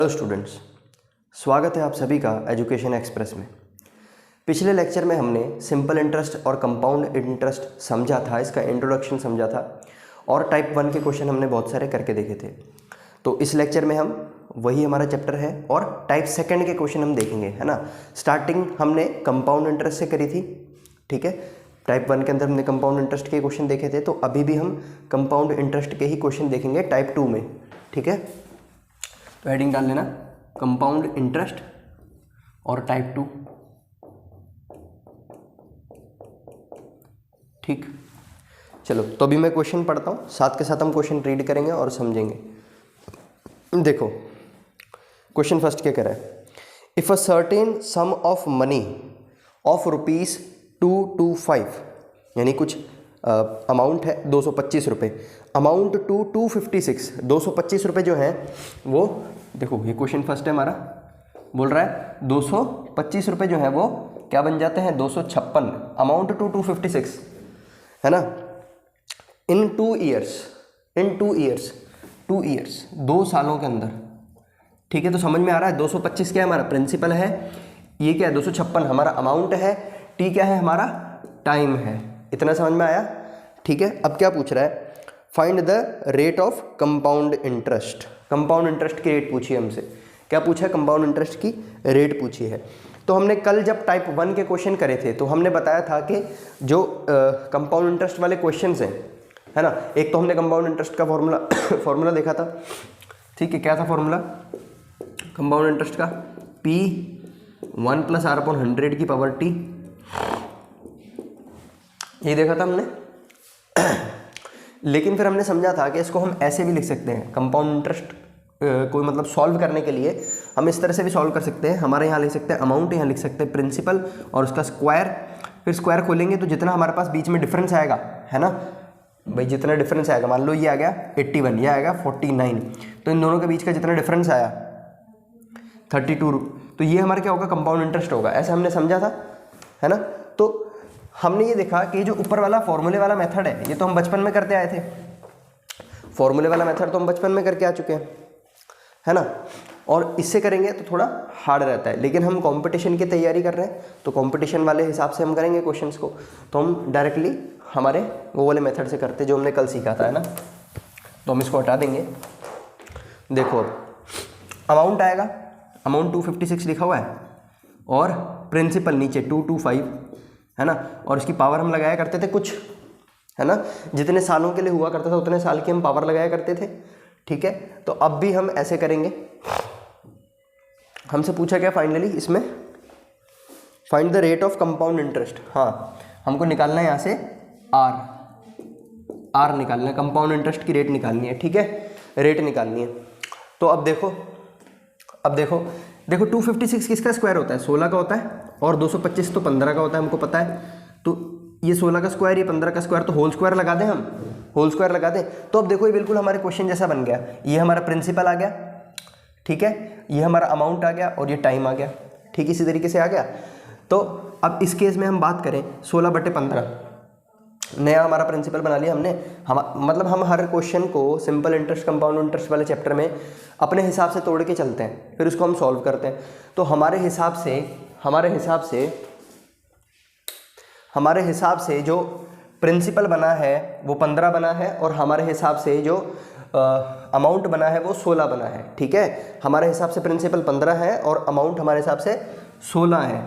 Hello students, स्वागत है आप सभी का एजुकेशन एक्सप्रेस में। पिछले लेक्चर में हमने सिंपल इंटरेस्ट और कंपाउंड इंटरेस्ट समझा था, इसका इंट्रोडक्शन समझा था और टाइप 1 के क्वेश्चन हमने बहुत सारे करके देखे थे। तो इस लेक्चर में हम वही हमारा चैप्टर है और टाइप 2 के क्वेश्चन हम देखेंगे, है ना। स्टार्टिंग हमने कंपाउंड इंटरेस्ट से करी थी, ठीक है। टाइप 1 के अंदर हमने कंपाउंड इंटरेस्ट के क्वेश्चन देखे थे, तो अभी भी हम कंपाउंड इंटरेस्ट के ही क्वेश्चन देखेंगे टाइप 2 में, ठीक है। तो हेडिंग डाल लेना कंपाउंड इंटरेस्ट और टाइप 2, ठीक। चलो, तो अभी मैं क्वेश्चन पढ़ता हूँ, साथ के साथ हम क्वेश्चन रीड करेंगे और समझेंगे। देखो क्वेश्चन फर्स्ट क्या कह रहा है। If a certain sum of money of ₹225, यानी कुछ अमाउंट है 225 रुपये, अमाउंट टू 256, 225 रुपये जो है वो, देखो ये क्वेश्चन फर्स्ट है हमारा, बोल रहा है 225 रुपये जो है वो क्या बन जाते हैं 256, अमाउंट टू 256, है ना। इन 2 ईयर्स 2 सालों के अंदर, ठीक है। तो समझ में आ रहा है 225 क्या है हमारा प्रिंसिपल है, ये क्या है 256 हमारा अमाउंट है, टी क्या है हमारा टाइम है। इतना समझ में आया, ठीक है। अब क्या पूछ रहा है, find the rate of compound interest. Compound interest की रेट पूछी है हमसे, क्या पूछा है, कंपाउंड इंटरेस्ट की रेट पूछी है। तो हमने कल जब टाइप 1 के क्वेश्चन करे थे तो हमने बताया था कि जो कंपाउंड इंटरेस्ट वाले क्वेश्चंस हैं, है ना, एक तो हमने कंपाउंड इंटरेस्ट का फॉर्मूला देखा था, ठीक है। क्या था फॉर्मूला कंपाउंड इंटरेस्ट का, P1 + R/100 की पावर T, ये देखा था हमने। लेकिन फिर हमने समझा था कि इसको हम ऐसे भी लिख सकते हैं, कंपाउंड इंटरेस्ट कोई मतलब सॉल्व करने के लिए हम इस तरह से भी सॉल्व कर सकते हैं। हमारे यहाँ लिख सकते हैं अमाउंट, यहाँ लिख सकते हैं प्रिंसिपल और उसका स्क्वायर, फिर स्क्वायर खोलेंगे तो जितना हमारे पास बीच में डिफरेंस आएगा, है ना भाई, जितना डिफरेंस आएगा, मान लो ये आ गया 81, ये आएगा 49, तो इन दोनों के बीच का जितना डिफरेंस आया 32, तो ये हमारा क्या होगा, कंपाउंड इंटरेस्ट होगा, ऐसा हमने समझा था, है ना। तो हमने ये देखा कि जो ऊपर वाला फॉर्मूले वाला मेथड है, ये तो हम बचपन में करते आए थे, फॉर्मूले वाला मेथड तो हम बचपन में करके आ चुके हैं, है ना। और इससे करेंगे तो थोड़ा हार्ड रहता है, लेकिन हम कंपटीशन की तैयारी कर रहे हैं तो कंपटीशन वाले हिसाब से हम करेंगे क्वेश्चंस को, तो हम डायरेक्टली हमारे वो वाले मेथड से करते जो हमने कल सीखा था, है ना। तो हम इसको हटा देंगे। देखो अब अमाउंट आएगा, अमाउंट 256 लिखा हुआ है और प्रिंसिपल नीचे 225, है ना, और इसकी पावर हम लगाया करते थे कुछ, है ना, जितने सालों के लिए हुआ करता था उतने साल की हम पावर लगाया करते थे, ठीक है। तो अब भी हम ऐसे करेंगे। हमसे पूछा क्या फाइनली इसमें, find the rate of compound interest. हाँ, हमको निकालना है यहाँ से आर निकालना है, कंपाउंड इंटरेस्ट की रेट निकालनी है, ठीक है, रेट निकालनी है। तो अब देखो 256 किसका स्क्वायर होता है, 16 का होता है, और 225 तो 15 का होता है, हमको पता है। तो ये 16 का स्क्वायर, ये 15 का स्क्वायर, तो होल स्क्वायर लगा दें, हम होल स्क्वायर लगा दें। तो अब देखो ये बिल्कुल हमारे क्वेश्चन जैसा बन गया, ये हमारा प्रिंसिपल आ गया, ठीक है, ये हमारा अमाउंट आ गया और ये टाइम आ गया, ठीक, इसी तरीके से आ गया। तो अब इस केस में हम बात करें 16/15, नया हमारा प्रिंसिपल बना लिया हमने। मतलब हम हर क्वेश्चन को सिंपल इंटरेस्ट कंपाउंड इंटरेस्ट वाले चैप्टर में अपने हिसाब से तोड़ के चलते हैं, फिर उसको हम सॉल्व करते हैं। तो हमारे हिसाब से जो प्रिंसिपल बना है वो 15 बना है और हमारे हिसाब से जो अमाउंट बना है वो 16 बना है, ठीक है। हमारे हिसाब से प्रिंसिपल 15 है और अमाउंट हमारे हिसाब से 16 है,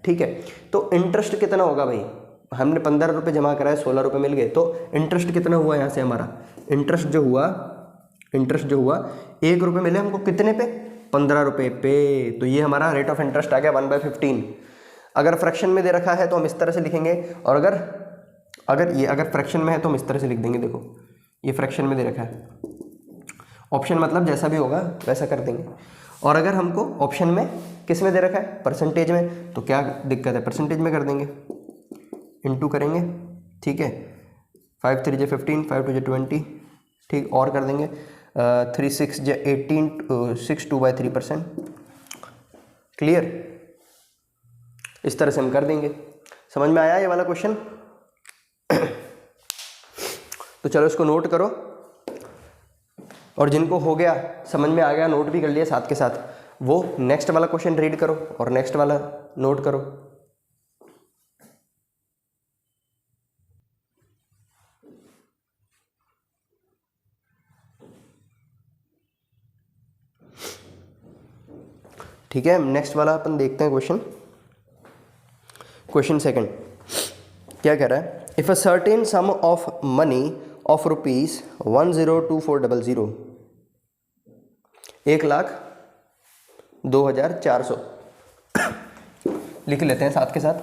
ठीक है। तो इंटरेस्ट कितना होगा भाई, हमने 15 रुपये जमा करा है, 16 रुपये मिल गए, तो इंटरेस्ट कितना हुआ यहाँ से हमारा, इंटरेस्ट जो हुआ 1 रुपये मिले हमको, कितने पे, 15 रुपये पे। तो ये हमारा रेट ऑफ इंटरेस्ट आ गया 1/15। अगर फ्रैक्शन में दे रखा है तो हम इस तरह से लिखेंगे, और अगर फ्रैक्शन में है तो हम इस तरह से लिख देंगे। देखो ये फ्रैक्शन में दे रखा है, ऑप्शन मतलब जैसा भी होगा वैसा कर देंगे। और अगर हमको ऑप्शन में किस में दे रखा है, परसेंटेज में, तो क्या दिक्कत है, परसेंटेज में कर देंगे, इनटू करेंगे, ठीक है। 5 3 15, 5 2 20, ठीक, और कर देंगे 3 6 18, 6 2/3%, क्लियर। इस तरह से हम कर देंगे। समझ में आया ये वाला क्वेश्चन। तो चलो इसको नोट करो और जिनको हो गया, समझ में आ गया, नोट भी कर लिया साथ के साथ, वो नेक्स्ट वाला क्वेश्चन रीड करो और नेक्स्ट वाला नोट करो। ठीक है, नेक्स्ट वाला अपन देखते हैं क्वेश्चन। क्वेश्चन सेकंड क्या कह रहा है? If a certain sum of money of rupees 102400, 1,02,400 लिख लेते हैं साथ के साथ,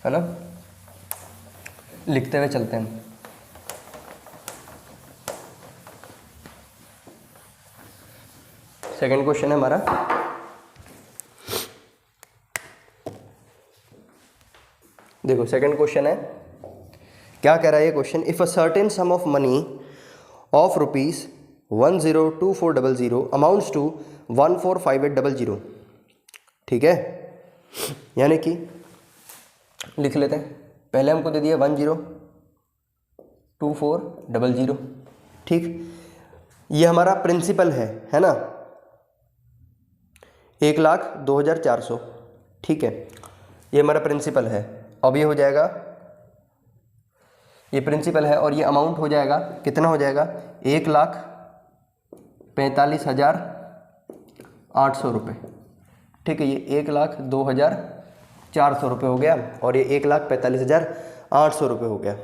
है ना, लिखते हुए चलते हैं। सेकंड क्वेश्चन है हमारा, देखो सेकंड क्वेश्चन है, क्या कह रहा है ये question? If a certain sum of money of rupees 102400 amounts to 145800, ठीक है, यानी कि लिख लेते हैं, पहले हमको दे दिया 102400, ठीक, ये हमारा प्रिंसिपल है ना, 1,02,400, ठीक है, ये हमारा प्रिंसिपल है। अब ये हो जाएगा, ये प्रिंसिपल है और ये अमाउंट हो जाएगा, कितना हो जाएगा? 1,45,800 रुपये, ठीक है, ये 1,02,400 रुपये हो गया और ये 1,45,800 रुपये हो गया,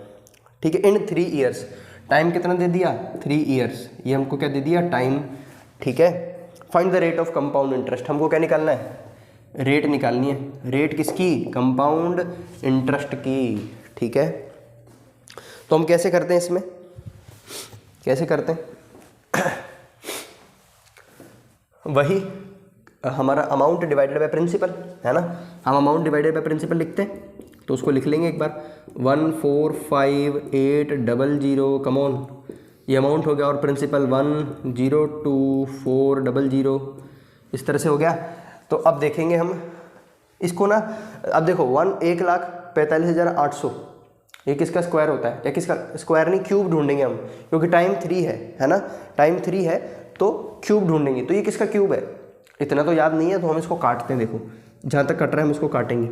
ठीक है, इन 3 ईयर्स। टाइम कितना दे दिया? 3 ईयर्स, ये हमको क्या दे दिया? टाइम, ठीक है। Find the rate of compound interest, हमको क्या निकालना है? रेट निकालनी है। रेट किसकी? कंपाउंड इंटरेस्ट की, ठीक है। तो हम कैसे करते हैं इसमें, कैसे करते हैं? वही हमारा अमाउंट डिवाइडेड बाय प्रिंसिपल, है ना, हम अमाउंट डिवाइडेड बाय प्रिंसिपल लिखते हैं, तो उसको लिख लेंगे एक बार, 145,800, कम ऑन, ये अमाउंट हो गया, और प्रिंसिपल 1,02,400, इस तरह से हो गया। तो अब देखेंगे हम इसको ना, अब देखो 1,45,800 ये किसका स्क्वायर होता है, या किसका स्क्वायर नहीं, क्यूब ढूंढेंगे हम, क्योंकि टाइम 3 है ना, टाइम 3 है तो क्यूब ढूंढेंगे। तो ये किसका क्यूब है? इतना तो याद नहीं है, तो हम इसको काटते हैं। देखो जहाँ तक कट रहा है हम इसको काटेंगे।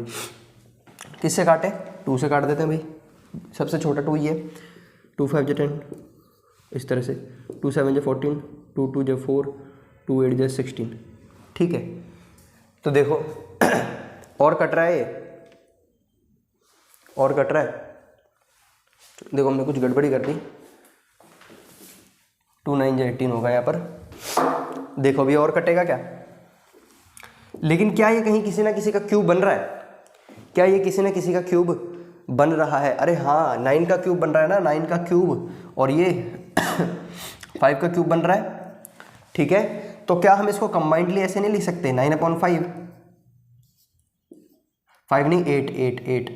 किससे काटें? 2 से काट देते हैं भाई, सबसे छोटा 2 ये, 2 5 × 10, इस तरह से, 2 7 × 14, 2 2 × 4, 2 8 × 16, ठीक है। तो देखो और कट रहा है ये, और कट रहा है, देखो हमने कुछ गड़बड़ी कर दी, 2 9 × 18 होगा यहाँ पर। देखो अभी और कटेगा क्या? लेकिन क्या ये कहीं किसी ना किसी का क्यूब बन रहा है? क्या ये किसी ना किसी का क्यूब बन रहा है? अरे हाँ, 9 का क्यूब बन रहा है ना, 9 का क्यूब, और ये 5 का क्यूब बन रहा है, ठीक है। तो क्या हम इसको कंबाइंडली ऐसे नहीं लिख सकते? 9/5, 5 नहीं, 8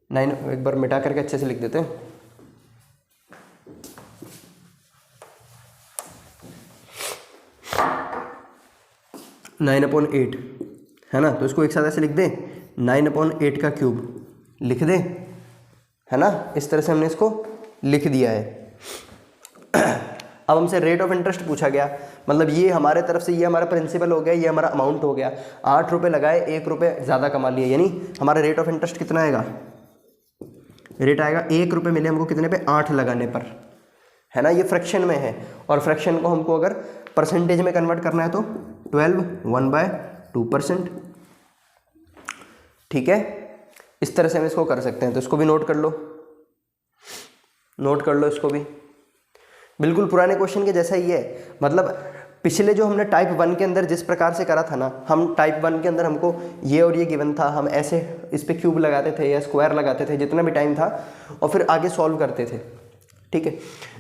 9, एक बार मिटा करके अच्छे से लिख देते हैं, 9/8, है ना। तो इसको एक साथ ऐसे लिख दें, 9/8 का क्यूब लिख दें, है ना, इस तरह से हमने इसको लिख दिया है। अब हमसे रेट ऑफ इंटरेस्ट पूछा गया, मतलब ये हमारे तरफ से, ये हमारा प्रिंसिपल हो गया, ये हमारा अमाउंट हो गया। 8 रुपये लगाए, 1 रुपये ज़्यादा कमा लिए, यानी हमारा रेट ऑफ इंटरेस्ट कितना आएगा? रेट आएगा 1 रुपये मिले हमको कितने पे? 8 लगाने पर, है ना। ये फ्रैक्शन में है, और फ्रैक्शन को हमको अगर परसेंटेज में कन्वर्ट करना है तो 12 1/2%, ठीक है। इस तरह से हम इसको कर सकते हैं। तो इसको भी नोट कर लो, नोट कर लो इसको भी, बिल्कुल पुराने क्वेश्चन के जैसा ही है। मतलब पिछले जो हमने टाइप 1 के अंदर जिस प्रकार से करा था ना, हम टाइप 1 के अंदर हमको ये और ये गिवन था, हम ऐसे इस पे क्यूब लगाते थे या स्क्वायर लगाते थे जितना भी टाइम था, और फिर आगे सॉल्व करते थे, ठीक है।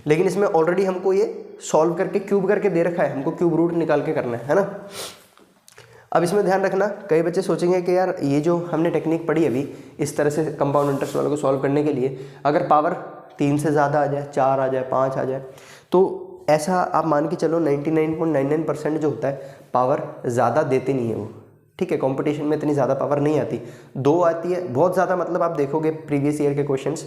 लेकिन इसमें ऑलरेडी हमको ये सॉल्व करके क्यूब करके दे रखा है, हमको क्यूब रूट निकाल के करना है ना। अब इसमें ध्यान रखना, कई बच्चे सोचेंगे कि यार ये जो हमने टेक्निक पढ़ी अभी, इस तरह से कंपाउंड इंटरेस्ट वालों को सॉल्व करने के लिए, अगर पावर 3 से ज़्यादा आ जाए, 4 आ जाए, 5 आ जाए, तो ऐसा आप मान के चलो 99.99% जो होता है पावर ज़्यादा देते नहीं है वो, ठीक है। कंपटीशन में इतनी ज़्यादा पावर नहीं आती, 2 आती है बहुत ज़्यादा। मतलब आप देखोगे प्रीवियस ईयर के क्वेश्चंस,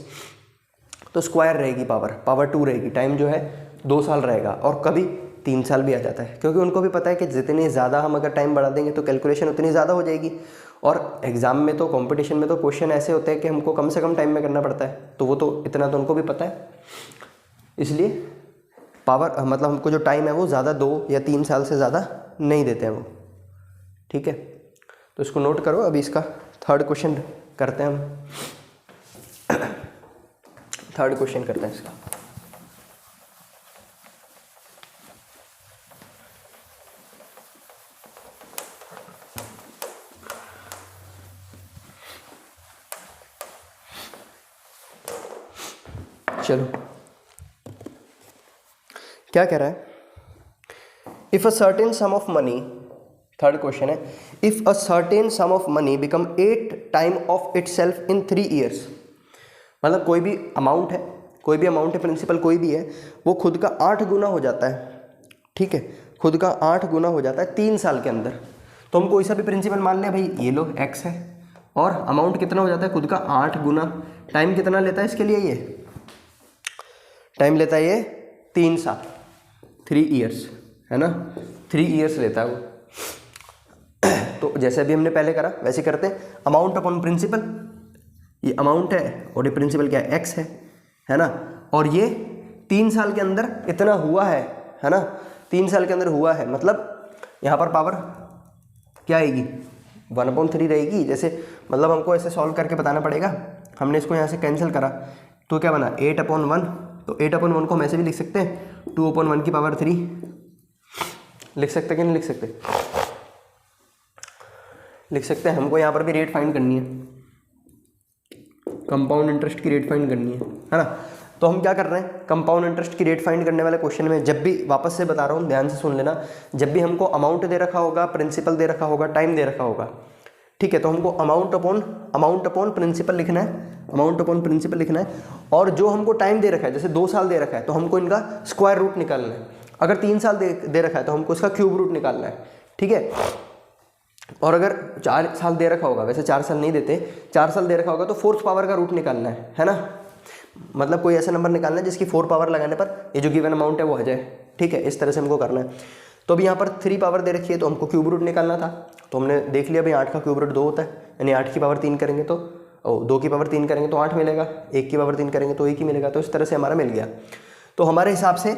तो स्क्वायर रहेगी पावर 2 रहेगी, टाइम जो है 2 साल रहेगा, और कभी 3 साल भी आ जाता है, क्योंकि उनको भी पता है कि जितने ज़्यादा हम अगर टाइम बढ़ा देंगे तो कैलकुलेशन उतनी ज़्यादा हो जाएगी। और एग्ज़ाम में तो, कंपटीशन में तो क्वेश्चन ऐसे होते हैं कि हमको कम से कम टाइम में करना पड़ता है, तो वो तो इतना तो उनको भी पता है। इसलिए पावर मतलब हमको जो टाइम है वो ज़्यादा 2 या 3 साल से ज़्यादा नहीं देते हैं वो। ठीक है, तो इसको नोट करो। अभी इसका थर्ड क्वेश्चन करते हैं हम। थर्ड क्वेश्चन करते हैं इसका। चलो, क्या कह रहा है? If a certain sum of money, third question है, if a certain sum of money become 8 time of itself in 3 years. मतलब कोई भी अमाउंट है, प्रिंसिपल कोई भी है, वो खुद का 8 गुना हो जाता है। ठीक है, खुद का 8 गुना हो जाता है 3 साल के अंदर। तो हम कोई सा भी प्रिंसिपल मान लें भाई, ये लो x है, और अमाउंट कितना हो जाता है खुद का 8 गुना। टाइम कितना लेता है इसके लिए? ये टाइम लेता है ये 3 साल, 3 ईयर्स, है ना, 3 ईयर्स लेता है वो। तो जैसे अभी हमने पहले करा वैसे करते हैं, अमाउंट अपॉन प्रिंसिपल। ये अमाउंट है और ये प्रिंसिपल क्या है? x है ना, और ये 3 साल के अंदर इतना हुआ है ना, 3 साल के अंदर हुआ है, मतलब यहाँ पर पावर क्या आएगी? 1/3 रहेगी। जैसे मतलब हमको ऐसे सॉल्व करके बताना पड़ेगा। हमने इसको यहाँ से कैंसिल करा तो क्या बना? 8/1। तो 8/1 को हम ऐसे भी लिख सकते हैं, 2/1 की पावर 3 लिख सकते कि नहीं लिख सकते? लिख सकते हैं। हमको यहाँ पर भी रेट फाइंड करनी है, कंपाउंड इंटरेस्ट की रेट फाइंड करनी है ना। तो हम क्या कर रहे हैं? कंपाउंड इंटरेस्ट की रेट फाइंड करने वाले क्वेश्चन में जब भी, वापस से बता रहा हूँ, ध्यान से सुन लेना, जब भी हमको अमाउंट दे रखा होगा, प्रिंसिपल दे रखा होगा, टाइम दे रखा होगा, ठीक है, तो हमको अमाउंट अपॉन प्रिंसिपल लिखना है, अमाउंट अपॉन प्रिंसिपल लिखना है। और जो हमको टाइम दे रखा है, जैसे 2 साल दे रखा है, तो हमको इनका स्क्वायर रूट निकालना है। अगर 3 साल दे रखा है तो हमको इसका क्यूब रूट निकालना है। ठीक है, और अगर 4 साल दे रखा होगा, वैसे 4 साल नहीं देते, 4 साल दे रखा होगा तो 4th पावर का रूट निकालना है ना। मतलब कोई ऐसा नंबर निकालना है जिसकी 4 पावर लगाने पर ये जो गिवन अमाउंट है वो आ जाए। ठीक है, इस तरह से हमको करना है। तो अभी यहाँ पर 3 पावर दे रखी है तो हमको क्यूब रूट निकालना था, तो हमने देख लिया भाई 8 का क्यूब रूट 2 होता है, यानी 8 की पावर 3 करेंगे तो 2 की पावर 3 करेंगे तो 8 मिलेगा, 1 की पावर 3 करेंगे तो 1 ही मिलेगा। तो इस तरह से हमारा मिल गया। तो हमारे हिसाब से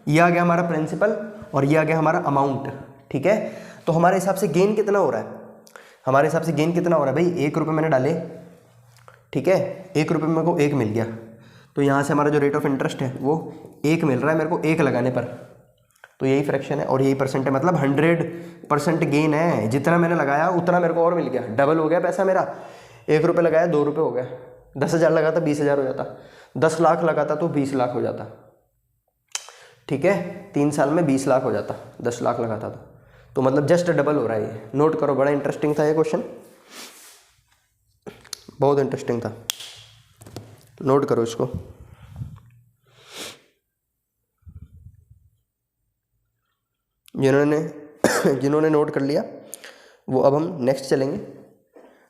ये आ गया हमारा प्रिंसिपल और ये आ गया हमारा अमाउंट। ठीक है, तो हमारे हिसाब से गेन कितना हो रहा है? हमारे हिसाब से गेन कितना हो रहा है भाई? 1 रुपये मैंने डाले, ठीक है, 1 रुपये मेरे को 1 मिल गया। तो यहाँ से हमारा जो रेट ऑफ इंटरेस्ट है वो 1 मिल रहा है मेरे को 1 लगाने पर। तो यही फ्रैक्शन है और यही परसेंट है, मतलब 100% गेन है। जितना मैंने लगाया उतना मेरे को और मिल गया, डबल हो गया पैसा मेरा। 1 रुपये लगाया 2 रुपये हो गया, 10,000 लगाता 20,000 हो जाता, 10 लाख लगाता तो 20 लाख हो जाता। ठीक है, 3 साल में 20 लाख हो जाता, 10 लाख लगाता तो मतलब जस्ट डबल हो रहा है ये। नोट करो, बड़ा इंटरेस्टिंग था ये क्वेश्चन, बहुत इंटरेस्टिंग था, नोट करो इसको। जिन्होंने नोट कर लिया वो, अब हम नेक्स्ट चलेंगे,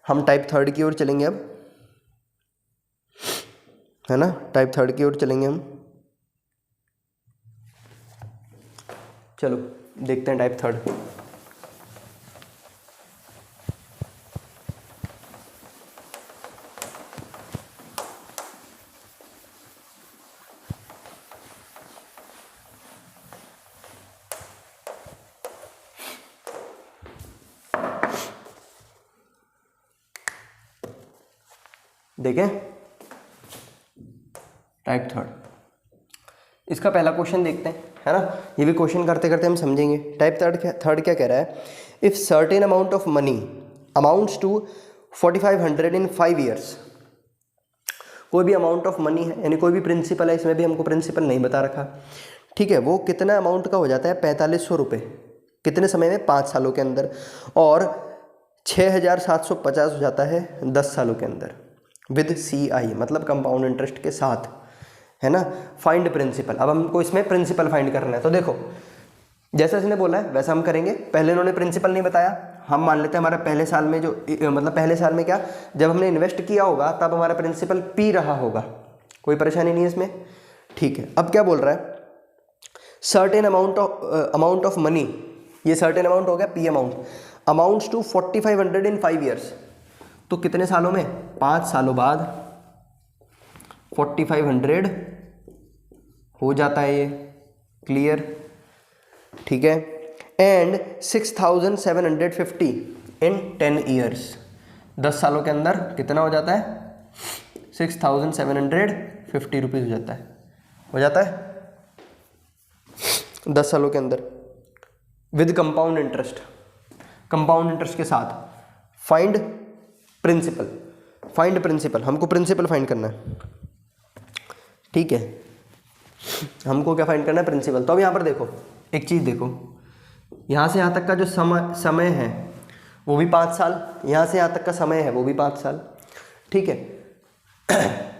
हम टाइप 3 की ओर चलेंगे अब, है ना, टाइप 3 की ओर चलेंगे हम। चलो देखते हैं टाइप 3। देखें टाइप 3, इसका पहला क्वेश्चन देखते हैं, है ना। ये भी क्वेश्चन करते करते हम समझेंगे। टाइप 3 क्या कह रहा है? If certain amount of money amounts to 4500 in 5 years. कोई भी अमाउंट ऑफ मनी है, यानी कोई भी प्रिंसिपल है, इसमें भी हमको प्रिंसिपल नहीं बता रखा, ठीक है, वो कितना अमाउंट का हो जाता है? 4500 रुपये। कितने समय में? 5 सालों के अंदर। और 6750 हो जाता है 10 सालों के अंदर विद CI, मतलब कंपाउंड इंटरेस्ट के साथ, है ना। Find principal. अब हमको इसमें प्रिंसिपल फाइंड करना है। तो देखो, जैसा इसने बोला है वैसा हम करेंगे। पहले इन्होंने प्रिंसिपल नहीं बताया, हम मान लेते हैं हमारा पहले साल में जो मतलब पहले साल में क्या, जब हमने इन्वेस्ट किया होगा तब हमारा प्रिंसिपल P रहा होगा, कोई परेशानी नहीं है इसमें, ठीक है। अब क्या बोल रहा है, सर्टेन अमाउंट ऑफ मनी, ये सर्टेन अमाउंट हो गया P amount, amounts to 4500 in 5 years. तो कितने सालों में, 5 सालों बाद 4500 हो जाता है ये, क्लियर, ठीक है। एंड 6750 इन 10 ईयर्स, 10 सालों के अंदर कितना हो जाता है, 6750 रुपीज़ हो जाता है 10 सालों के अंदर, with compound interest, compound interest के साथ। फाइंड प्रिंसिपल, हमको प्रिंसिपल फाइंड करना है, ठीक है, हमको क्या फाइंड करना है, प्रिंसिपल। तो अब यहाँ पर देखो एक चीज़ देखो, यहाँ से यहाँ तक का जो समय है वो भी 5 साल, यहाँ से यहाँ तक का समय है वो भी 5 साल, ठीक है।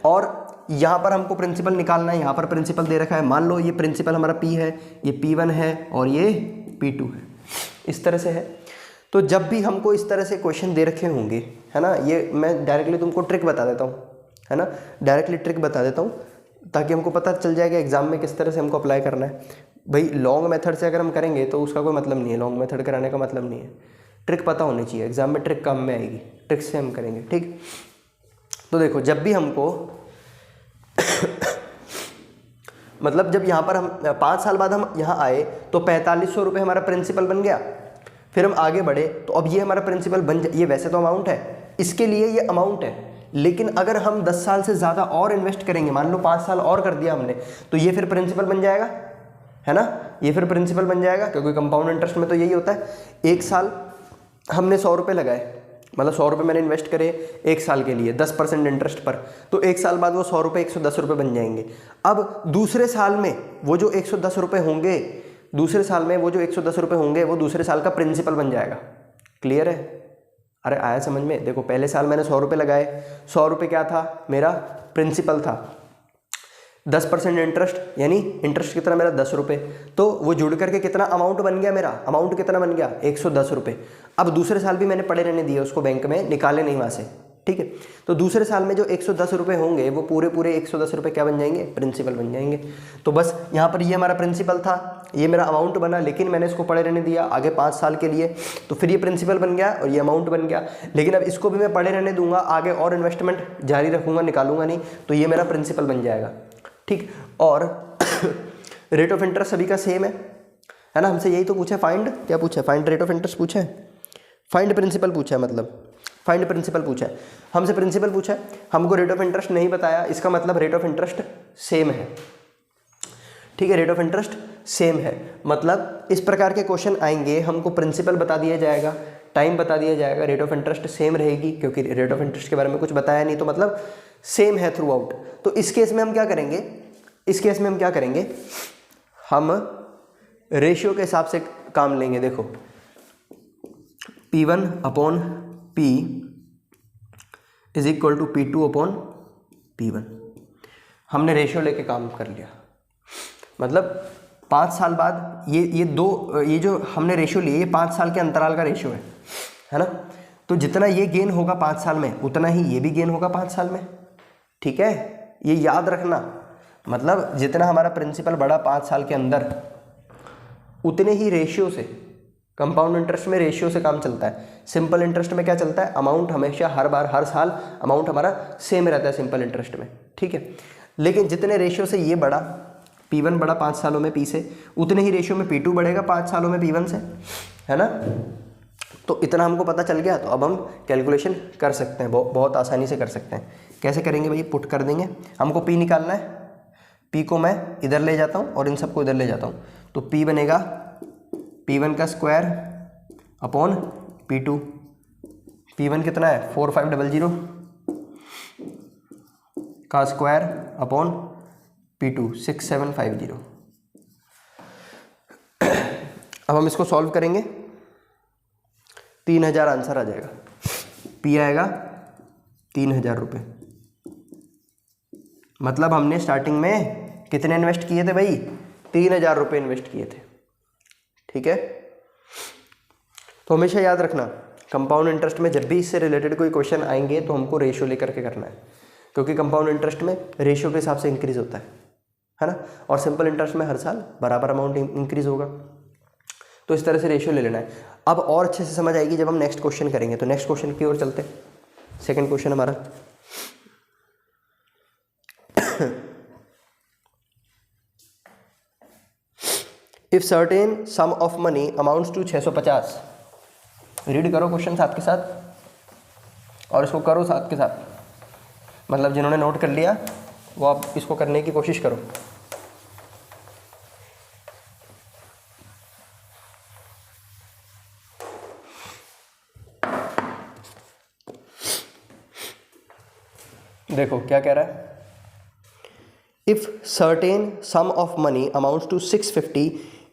और यहाँ पर हमको प्रिंसिपल निकालना है, यहाँ पर प्रिंसिपल दे रखा है, मान लो ये प्रिंसिपल हमारा P है, ये P1 है और ये P2 है, इस तरह से है। तो जब भी हमको इस तरह से क्वेश्चन दे रखे होंगे, है ना, ये मैं डायरेक्टली तुमको ट्रिक बता देता हूँ, है ना, डायरेक्टली ट्रिक बता देता हूँ ताकि हमको पता चल जाएगा एग्जाम में किस तरह से हमको अप्लाई करना है। भाई लॉन्ग मेथड से अगर हम करेंगे तो उसका कोई मतलब नहीं है, लॉन्ग मेथड कराने का मतलब नहीं है, ट्रिक पता होनी चाहिए, एग्जाम में ट्रिक काम में आएगी, ट्रिक से हम करेंगे, ठीक। तो देखो जब भी हमको मतलब जब यहाँ पर हम 5 साल बाद हम यहाँ आए तो 4500 रुपये हमारा प्रिंसिपल बन गया, फिर हम आगे बढ़े तो अब ये हमारा प्रिंसिपल ये वैसे तो अमाउंट है, इसके लिए ये अमाउंट है, लेकिन अगर हम 10 साल से ज़्यादा और इन्वेस्ट करेंगे, मान लो 5 साल और कर दिया हमने, तो ये फिर प्रिंसिपल बन जाएगा, है ना, ये फिर प्रिंसिपल बन जाएगा, क्योंकि कंपाउंड इंटरेस्ट में तो यही होता है। 1 साल हमने 100 रुपये लगाए, मतलब 100 रुपये मैंने इन्वेस्ट करे 1 साल के लिए 10% इंटरेस्ट पर, तो 1 साल बाद वो 100 रुपये 110 रुपये बन जाएंगे। अब दूसरे साल में वो जो 110 रुपये होंगे, दूसरे साल में वो जो 110 रुपये होंगे वो दूसरे साल का प्रिंसिपल बन जाएगा, क्लियर है। अरे आया समझ में, देखो पहले साल मैंने 100 रुपये लगाए, 100 रुपये क्या था, मेरा प्रिंसिपल था, 10% इंटरेस्ट यानी इंटरेस्ट कितना मेरा 10 रुपये, तो वो जुड़ करके कितना अमाउंट बन गया, मेरा अमाउंट कितना बन गया 110 रुपये। अब दूसरे साल भी मैंने पड़े रहने दिए उसको, बैंक में निकाले नहीं वहाँ से, ठीक है। तो दूसरे साल में जो 110 रुपये होंगे वो पूरे 110 रुपये क्या बन जाएंगे, प्रिंसिपल बन जाएंगे। तो बस यहाँ पर ये हमारा प्रिंसिपल था, ये मेरा अमाउंट बना, लेकिन मैंने इसको पड़े रहने दिया आगे 5 साल के लिए, तो फिर ये प्रिंसिपल बन गया और ये अमाउंट बन गया। लेकिन अब इसको भी मैं पड़े रहने दूंगा, आगे और इन्वेस्टमेंट जारी रखूँगा, निकालूंगा नहीं, तो ये मेरा प्रिंसिपल बन जाएगा, ठीक। और रेट ऑफ इंटरेस्ट सभी का सेम है ना, हमसे यही तो पूछा है, फाइंड क्या पूछा है, फाइंड रेट ऑफ इंटरेस्ट पूछा है, फाइंड प्रिंसिपल पूछा है, मतलब फाइंड प्रिंसिपल पूछा है, हमसे प्रिंसिपल पूछा है, हमको रेट ऑफ इंटरेस्ट नहीं बताया, इसका मतलब रेट ऑफ इंटरेस्ट सेम है, ठीक है, रेट ऑफ इंटरेस्ट सेम है। मतलब इस प्रकार के क्वेश्चन आएंगे, हमको प्रिंसिपल बता दिया जाएगा, टाइम बता दिया जाएगा, रेट ऑफ इंटरेस्ट सेम रहेगी, क्योंकि रेट ऑफ इंटरेस्ट के बारे में कुछ बताया नहीं, तो मतलब सेम है थ्रू आउट। तो इस केस में हम क्या करेंगे, इस केस में हम क्या करेंगे, हम रेशियो के हिसाब से काम लेंगे। देखो P1 upon P is equal to P2 upon P1, हमने रेशियो लेके काम कर लिया। मतलब 5 साल बाद ये जो हमने रेशियो लिए, ये 5 साल के अंतराल का रेशियो है ना, तो जितना ये गेन होगा 5 साल में उतना ही ये भी गेन होगा 5 साल में, ठीक है, ये याद रखना। मतलब जितना हमारा प्रिंसिपल बढ़ा 5 साल के अंदर, उतने ही रेशियो से, कंपाउंड इंटरेस्ट में रेशियो से काम चलता है। सिंपल इंटरेस्ट में क्या चलता है, अमाउंट हमेशा हर बार हर साल अमाउंट हमारा सेम रहता है सिंपल इंटरेस्ट में, ठीक है। लेकिन जितने रेशियो से ये बढ़ा, P1 बढ़ा 5 सालों में P से, उतने ही रेशियो में P2 बढ़ेगा 5 सालों में P1 से, है ना। तो इतना हमको पता चल गया, तो अब हम कैलकुलेशन कर सकते हैं, बहुत आसानी से कर सकते हैं। कैसे करेंगे भाई, पुट कर देंगे, हमको P निकालना है, P को मैं इधर ले जाता हूँ और इन सबको इधर ले जाता हूँ, तो P बनेगा P1 का स्क्वायर अपॉन P2, P1 कितना है 4500 का स्क्वायर अपॉन P2 6750। अब हम इसको सॉल्व करेंगे, 3000 आंसर आ जाएगा, P आएगा 3000 रुपये। मतलब हमने स्टार्टिंग में कितने इन्वेस्ट किए थे भाई, 3000 रुपये इन्वेस्ट किए थे, ठीक है। तो हमेशा याद रखना, कंपाउंड इंटरेस्ट में जब भी इससे रिलेटेड कोई क्वेश्चन आएंगे तो हमको रेशियो लेकर के करना है। क्योंकि कंपाउंड इंटरेस्ट में रेशियो के हिसाब से इंक्रीज होता है ना, और सिंपल इंटरेस्ट में हर साल बराबर अमाउंट इंक्रीज होगा। तो इस तरह से रेशियो ले लेना है। अब और अच्छे से समझ आएगी जब हम नेक्स्ट क्वेश्चन करेंगे। तो नेक्स्ट क्वेश्चन की ओर चलते हैं। सेकंड क्वेश्चन हमारा if certain sum of money amounts to 650, read करो क्वेश्चन साथ के साथ और इसको करो साथ के साथ, मतलब जिन्होंने नोट कर लिया वो आप इसको करने की कोशिश करो। देखो क्या कह रहा है, if certain sum of money amounts to 650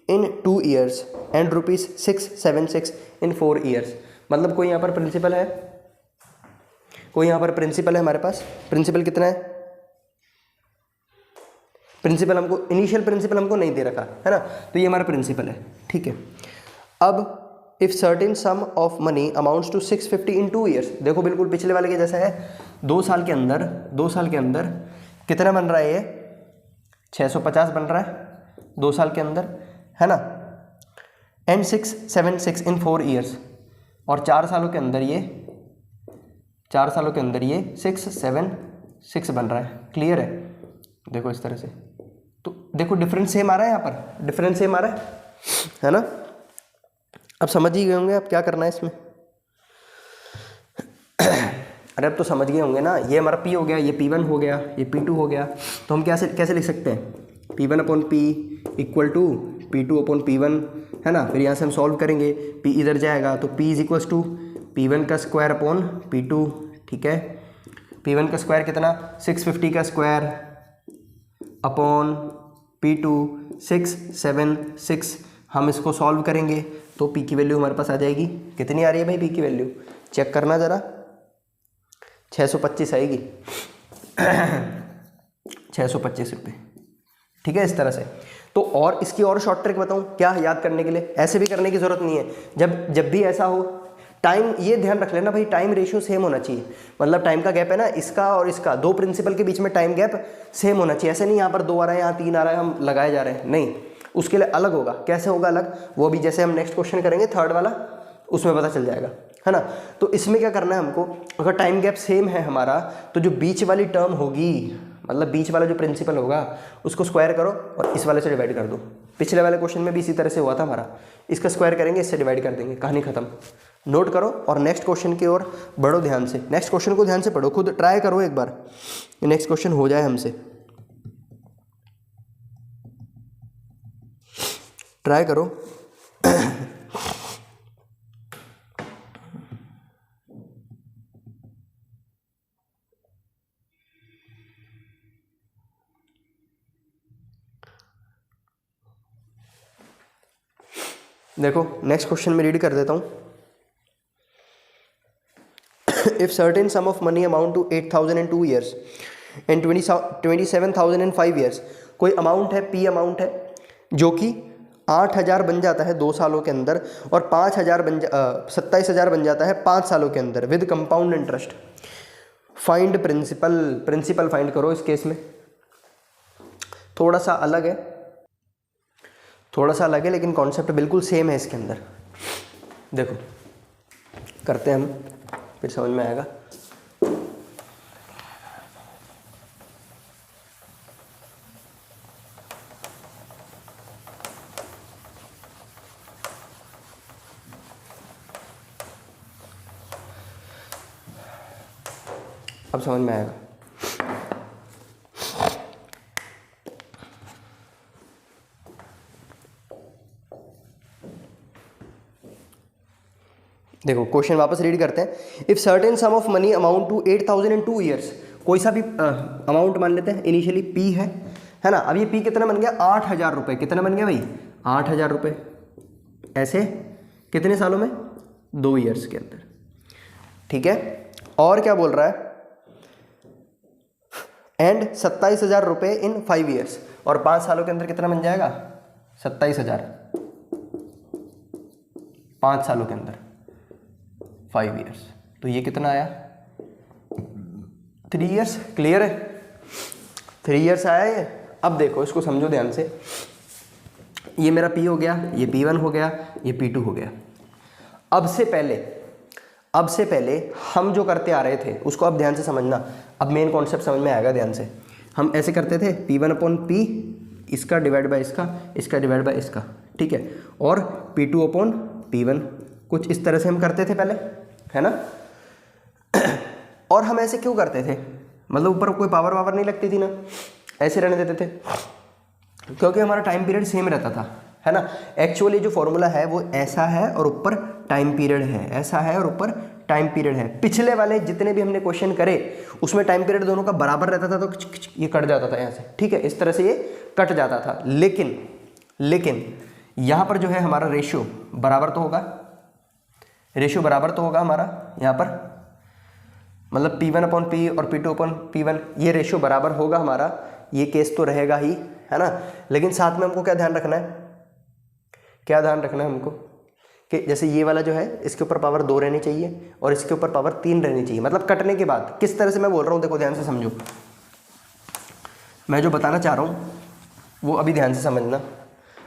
in 2 years and ₹676 in 4 years। मतलब कोई यहाँ पर प्रिंसिपल है, कोई यहाँ पर प्रिंसिपल है हमारे पास। प्रिंसिपल कितना है, प्रिंसिपल हमको इनिशियल प्रिंसिपल हमको नहीं दे रखा है ना, तो ये हमारा प्रिंसिपल है, ठीक है। अब if certain sum of money amounts to 650 in 2 years, देखो बिल्कुल पिछले वाले के जैसा है। 2 साल के अंदर कितना बन रहा है, ये 650 बन रहा है 2 साल के अंदर, है ना। एंड 676 इन 4 years, और 4 सालों के अंदर ये 676 बन रहा है। क्लियर है, देखो इस तरह से। तो देखो डिफरेंस सेम आ रहा है, यहाँ पर डिफरेंस सेम आ रहा है ना। अब समझ ही गए होंगे अब क्या करना है इसमें। अरे अब तो समझ गए होंगे ना, ये हमारा P हो गया, ये P1 हो गया, ये P2 हो गया। तो हम कैसे लिख सकते हैं, P1 upon P equal to P2 upon P1, है ना। फिर यहाँ से हम सॉल्व करेंगे, P इधर जाएगा तो P is equals to P1 का स्क्वायर अपॉन P2, ठीक है। P1 का स्क्वायर कितना, 650 का स्क्वायर अपॉन P2 676। हम इसको सॉल्व करेंगे तो P की वैल्यू हमारे पास आ जाएगी। कितनी आ रही है भाई P की वैल्यू, चेक करना ज़रा, 625 आएगी। 625 रुपये, ठीक है। इस तरह से तो और इसकी और शॉर्ट ट्रिक बताऊं क्या याद करने के लिए, ऐसे भी करने की ज़रूरत नहीं है। जब भी ऐसा हो, टाइम ये ध्यान रख लेना भाई, टाइम रेशियो सेम होना चाहिए। मतलब टाइम का गैप है ना, इसका और इसका, 2 प्रिंसिपल के बीच में टाइम गैप सेम होना चाहिए। ऐसे नहीं यहाँ पर 2 आ रहा है, यहाँ 3 आ रहा है, हम लगाए जा रहे हैं, नहीं। उसके लिए अलग होगा। कैसे होगा अलग, वो भी जैसे हम नेक्स्ट क्वेश्चन करेंगे थर्ड वाला, उसमें पता चल जाएगा, है ना। तो इसमें क्या करना है हमको, अगर टाइम गैप सेम है हमारा, तो जो बीच वाली टर्म होगी, मतलब बीच वाला जो प्रिंसिपल होगा, उसको स्क्वायर करो और इस वाले से डिवाइड कर दो। पिछले वाले क्वेश्चन में भी इसी तरह से हुआ था हमारा, इसका स्क्वायर करेंगे, इससे डिवाइड कर देंगे, कहानी खत्म। नोट करो और नेक्स्ट क्वेश्चन की ओर बढ़ो ध्यान से। नेक्स्ट क्वेश्चन को ध्यान से पढ़ो, खुद ट्राई करो एक बार, नेक्स्ट क्वेश्चन हो जाए हमसे, ट्राई करो। देखो नेक्स्ट क्वेश्चन में रीड कर देता हूँ। If certain sum of money amount to 8,000 in 2 years and 27,000 in 5 years। कोई अमाउंट है, P अमाउंट है, जो कि 8,000 बन जाता है 2 सालों के अंदर, और 27,000 बन जाता है 5 सालों के अंदर with compound interest. Find principal find करो। इस केस में थोड़ा सा अलग है, लेकिन कॉन्सेप्ट बिल्कुल सेम है इसके अंदर। देखो करते हैं हम, फिर समझ में आएगा। अब समझ में आएगा। देखो क्वेश्चन वापस रीड करते हैं। If certain sum of money amount to 8,000 in 2 years। कोई सा भी अमाउंट मान लेते हैं, इनिशियली P है ना। अब ये P कितना बन गया, 8,000 रुपये। कितना बन गया भाई, 8,000 रुपये। ऐसे कितने सालों में, 2 years के अंदर, ठीक है। और क्या बोल रहा है, एंड 27,000 रुपये इन 5 years, और 5 सालों के अंदर कितना बन जाएगा, 27,000 5 सालों के अंदर 5 years। तो ये कितना आया, 3 ईयर्स, क्लियर है, 3 ईयर्स आया ये। अब देखो इसको समझो ध्यान से, ये मेरा P हो गया, ये P1 हो गया, ये P2 हो गया। अब से पहले हम जो करते आ रहे थे उसको अब ध्यान से समझना, अब मेन कॉन्सेप्ट समझ में आएगा ध्यान से। हम ऐसे करते थे P1/P, इसका डिवाइड बाय इसका, इसका डिवाइड बाय इसका, ठीक है, और P2/P1, कुछ इस तरह से हम करते थे पहले, है ना। और हम ऐसे क्यों करते थे, मतलब ऊपर कोई पावर वावर नहीं लगती थी ना, ऐसे रहने देते थे, क्योंकि हमारा टाइम पीरियड सेम रहता था, है ना। एक्चुअली जो फॉर्मूला है वो ऐसा है और ऊपर टाइम पीरियड है, ऐसा है और ऊपर टाइम पीरियड है। पिछले वाले जितने भी हमने क्वेश्चन करे उसमें टाइम पीरियड दोनों का बराबर रहता था, तो ये कट जाता था यहाँ से, ठीक है, इस तरह से ये कट जाता था। लेकिन यहाँ पर जो है हमारा रेशियो बराबर तो होगा, रेशियो बराबर तो होगा हमारा यहाँ पर, मतलब P1/P और P2/P1 ये रेशियो बराबर होगा हमारा, ये केस तो रहेगा ही, है ना। लेकिन साथ में हमको क्या ध्यान रखना है, क्या ध्यान रखना है हमको, कि जैसे ये वाला जो है इसके ऊपर पावर 2 रहनी चाहिए और इसके ऊपर पावर 3 रहनी चाहिए, मतलब कटने के बाद। किस तरह से मैं बोल रहा हूँ देखो ध्यान से समझो, मैं जो बताना चाह रहा हूँ वो अभी ध्यान से समझना।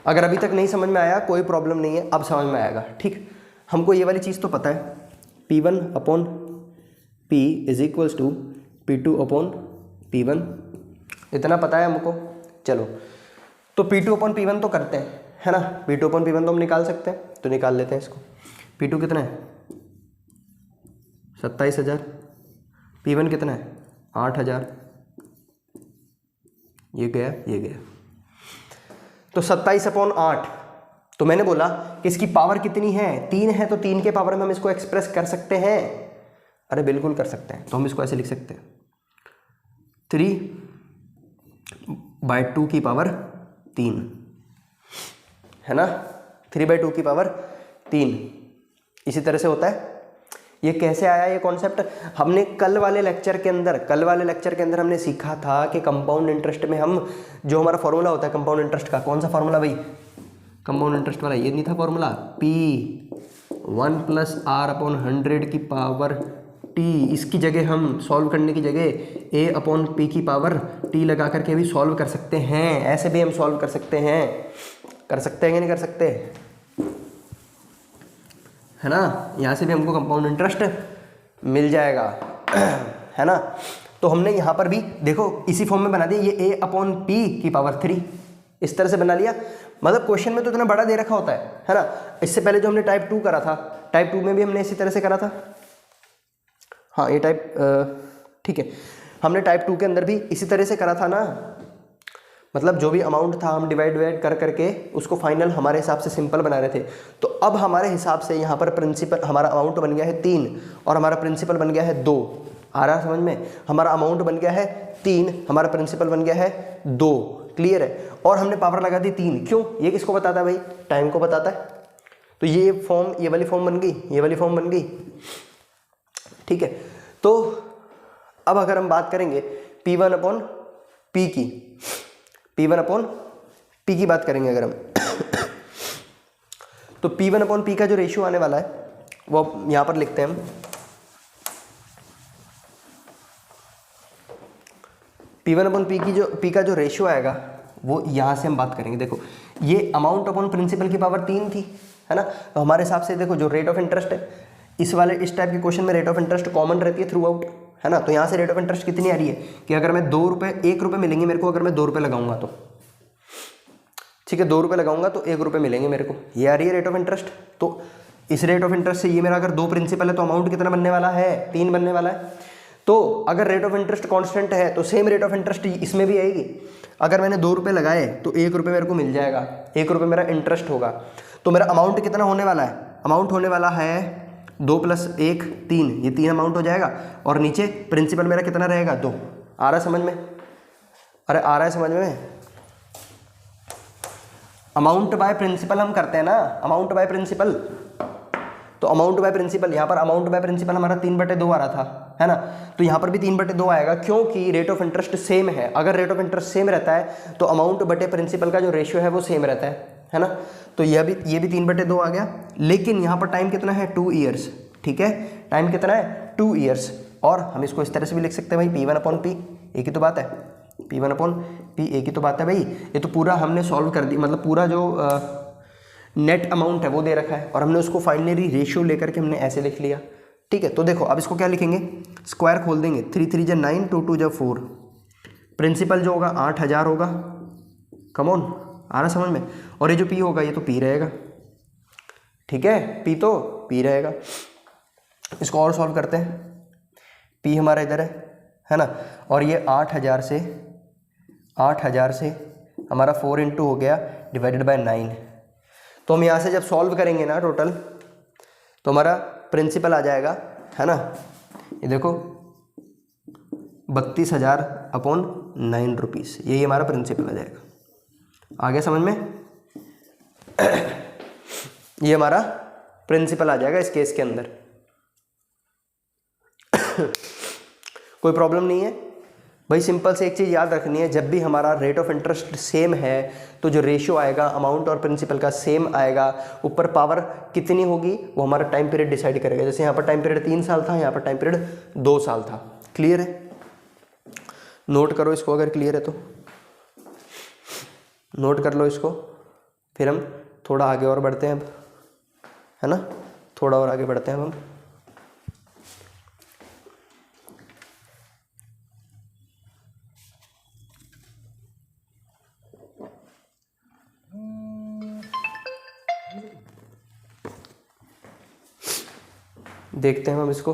अगर अभी तक नहीं समझ में आया कोई प्रॉब्लम नहीं है, अब समझ में आएगा, ठीक। हमको ये वाली चीज़ तो पता है, P1/P is equals to P2/P1, इतना पता है हमको। चलो तो P2/P1 तो करते हैं, है ना, P2/P1 तो हम निकाल सकते हैं, तो निकाल लेते हैं इसको। P2 कितना है 27,000, P1 कितना है 8,000, ये गया, ये गया, तो 27/8। तो मैंने बोला कि इसकी पावर कितनी है, 3 है, तो 3 के पावर में हम इसको एक्सप्रेस कर सकते हैं। अरे बिल्कुल कर सकते हैं, तो हम इसको ऐसे लिख सकते हैं 3/2 की पावर 3, है ना, 3/2 की पावर 3। इसी तरह से होता है। ये कैसे आया ये कॉन्सेप्ट, हमने कल वाले लेक्चर के अंदर हमने सीखा था कि कंपाउंड इंटरेस्ट में हम जो हमारा फॉर्मूला होता है कंपाउंड इंटरेस्ट का, कौन सा फॉर्मूला भाई, कंपाउंड इंटरेस्ट वाला, ये नहीं था फॉर्मूला, P1 + R/100 की पावर T। इसकी जगह हम सॉल्व करने की जगह A/P की पावर T लगा करके भी सॉल्व कर सकते हैं, ऐसे भी हम सॉल्व कर सकते हैं कि नहीं कर सकते, है ना। यहाँ से भी हमको कंपाउंड इंटरेस्ट मिल जाएगा, है ना। तो हमने यहाँ पर भी देखो इसी फॉर्म में बना दिया, ये A/P की पावर 3 इस तरह से बना लिया। मतलब क्वेश्चन में तो इतना बड़ा दे रखा होता है ना। इससे पहले जो हमने टाइप 2 करा था, टाइप 2 में भी हमने इसी तरह से करा था, हाँ ये टाइप, ठीक है, हमने टाइप 2 के अंदर भी इसी तरह से करा था ना। मतलब जो भी अमाउंट था हम डिवाइड कर करके उसको फाइनल हमारे हिसाब से सिंपल बना रहे थे। तो अब हमारे हिसाब से यहाँ पर प्रिंसिपल, हमारा अमाउंट बन गया है 3 और हमारा प्रिंसिपल बन गया है 2। आ रहा है समझ में, हमारा अमाउंट बन गया है 3, हमारा प्रिंसिपल बन गया है 2, क्लियर है। और हमने पावर लगा दी 3, क्यों, ये किसको बताता है भाई, टाइम को बताता है। तो ये फॉर्म, ये वाली फॉर्म बन गई, ये वाली फॉर्म बन गई, ठीक है। तो अब अगर हम बात करेंगे P1/P की, P1/P की बात करेंगे अगर हम तो P1/P का जो रेशियो आने वाला है वो यहां पर लिखते हैं हम, P1/P का जो रेशियो आएगा वो यहां से हम बात करेंगे। देखो ये अमाउंट अपॉन प्रिंसिपल की पावर 3 थी, है ना। तो हमारे हिसाब से देखो जो रेट ऑफ इंटरेस्ट है, इस टाइप के क्वेश्चन में रेट ऑफ इंटरेस्ट कॉमन रहती है थ्रू आउट, है ना। तो यहाँ से रेट ऑफ इंटरेस्ट कितनी आ रही है कि अगर मैं 2 रुपये, 1 रुपये मिलेंगे मेरे को अगर मैं 2 रुपये लगाऊंगा तो, ठीक है, 2 रुपये लगाऊंगा तो 1 रुपये मिलेंगे मेरे को, ये आ रही है रेट ऑफ इंटरेस्ट। तो इस रेट ऑफ इंटरेस्ट से ये मेरा अगर 2 प्रिंसिपल है तो अमाउंट कितना बनने वाला है, 3 बनने वाला है। तो अगर रेट ऑफ इंटरेस्ट कांस्टेंट है तो सेम रेट ऑफ इंटरेस्ट इसमें भी आएगी। अगर मैंने 2 रुपये लगाए तो 1 रुपये मेरे को मिल जाएगा, 1 रुपये मेरा इंटरेस्ट होगा। तो मेरा अमाउंट कितना होने वाला है, अमाउंट होने वाला है 2 + 1 3, ये 3 अमाउंट हो जाएगा। और नीचे प्रिंसिपल मेरा कितना रहेगा 2। आ रहा है समझ में, अरे आ रहा है समझ में। अमाउंट बाय प्रिंसिपल हम करते हैं ना, अमाउंट बाय प्रिंसिपल। तो अमाउंट बाय प्रिंसिपल, यहाँ पर अमाउंट बाय प्रिंसिपल हमारा 3/2 आ रहा था, है ना। तो यहाँ पर भी 3/2 आएगा, क्योंकि रेट ऑफ इंटरेस्ट सेम है। अगर रेट ऑफ इंटरेस्ट सेम रहता है तो अमाउंट बटे प्रिंसिपल का जो रेशियो है वो सेम रहता है ना। तो ये भी 3/2 आ गया। लेकिन यहाँ पर टाइम कितना है 2 ईयर्स, ठीक है, टाइम कितना है 2 ईयर्स। और हम इसको इस तरह से भी लिख सकते हैं भाई P1 अपॉन P, एक ही तो बात है, P1 अपॉन P एक ही तो बात है भाई। ये तो पूरा हमने सॉल्व कर दी, मतलब पूरा जो नेट अमाउंट है वो दे रखा है और हमने उसको फाइनली रेशियो लेकर के हमने ऐसे लिख लिया। ठीक है, तो देखो अब इसको क्या लिखेंगे, स्क्वायर खोल देंगे, 3 3 जा 9, 2 2 जा 4, प्रिंसिपल जो होगा 8000 होगा, कम ऑन आ रहा समझ में, और ये जो P होगा ये तो P रहेगा। ठीक है, P तो P रहेगा। इसको और सॉल्व करते हैं, P हमारा इधर है ना, और ये 8000 से हमारा 4 इंटू हो गया डिवाइडेड बाय 9। तो हम यहाँ से जब सॉल्व करेंगे ना टोटल, तो हमारा प्रिंसिपल आ जाएगा, है ना, ये देखो 32,000 अपॉन 9 रुपीज़, यही हमारा प्रिंसिपल आ जाएगा। आ गया समझ में? ये हमारा प्रिंसिपल आ जाएगा इस केस के अंदर। कोई प्रॉब्लम नहीं है भाई, सिंपल से एक चीज़ याद रखनी है, जब भी हमारा रेट ऑफ इंटरेस्ट सेम है तो जो रेशियो आएगा अमाउंट और प्रिंसिपल का सेम आएगा, ऊपर पावर कितनी होगी वो हमारा टाइम पीरियड डिसाइड करेगा। जैसे यहाँ पर टाइम पीरियड 3 साल था, यहाँ पर टाइम पीरियड 2 साल था। क्लियर है? नोट करो इसको, अगर क्लियर है तो नोट कर लो इसको, फिर हम थोड़ा आगे और बढ़ते हैं अब, है ना, थोड़ा और आगे बढ़ते हैं अब हम। देखते हैं हम इसको।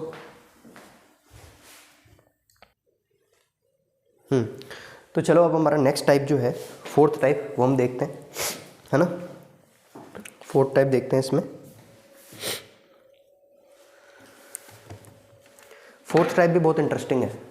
तो चलो अब हमारा नेक्स्ट टाइप जो है, फोर्थ टाइप, वो हम देखते हैं, है ना। फोर्थ टाइप देखते हैं इसमें। फोर्थ टाइप भी बहुत इंटरेस्टिंग है।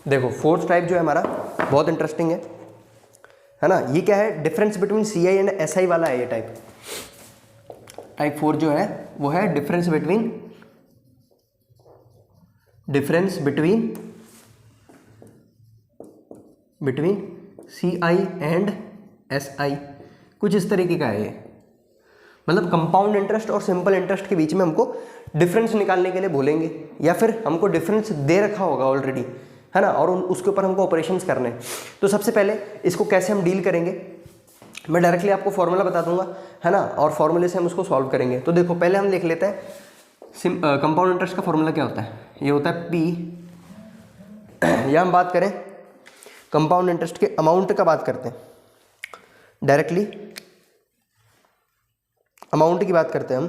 देखो फोर्थ टाइप जो है हमारा बहुत इंटरेस्टिंग है ना। ये क्या है, difference between C I and S I वाला है ये टाइप। टाइप 4 जो है वो है difference between C I and S I, कुछ इस तरीके का है ये। मतलब कंपाउंड इंटरेस्ट और सिंपल इंटरेस्ट के बीच में हमको डिफरेंस निकालने के लिए बोलेंगे, या फिर हमको डिफरेंस दे रखा होगा ऑलरेडी, है ना, और उसके ऊपर हमको ऑपरेशंस करने हैं। तो सबसे पहले इसको कैसे हम डील करेंगे, मैं डायरेक्टली आपको फॉर्मूला बता दूंगा, है ना, और फॉर्मूले से हम उसको सॉल्व करेंगे। तो देखो पहले हम देख लेते हैं कंपाउंड इंटरेस्ट का फॉर्मूला क्या होता है। ये होता है P, या हम बात करें कंपाउंड इंटरेस्ट के अमाउंट का बात करते हैं, डायरेक्टली अमाउंट की बात करते हैं हम,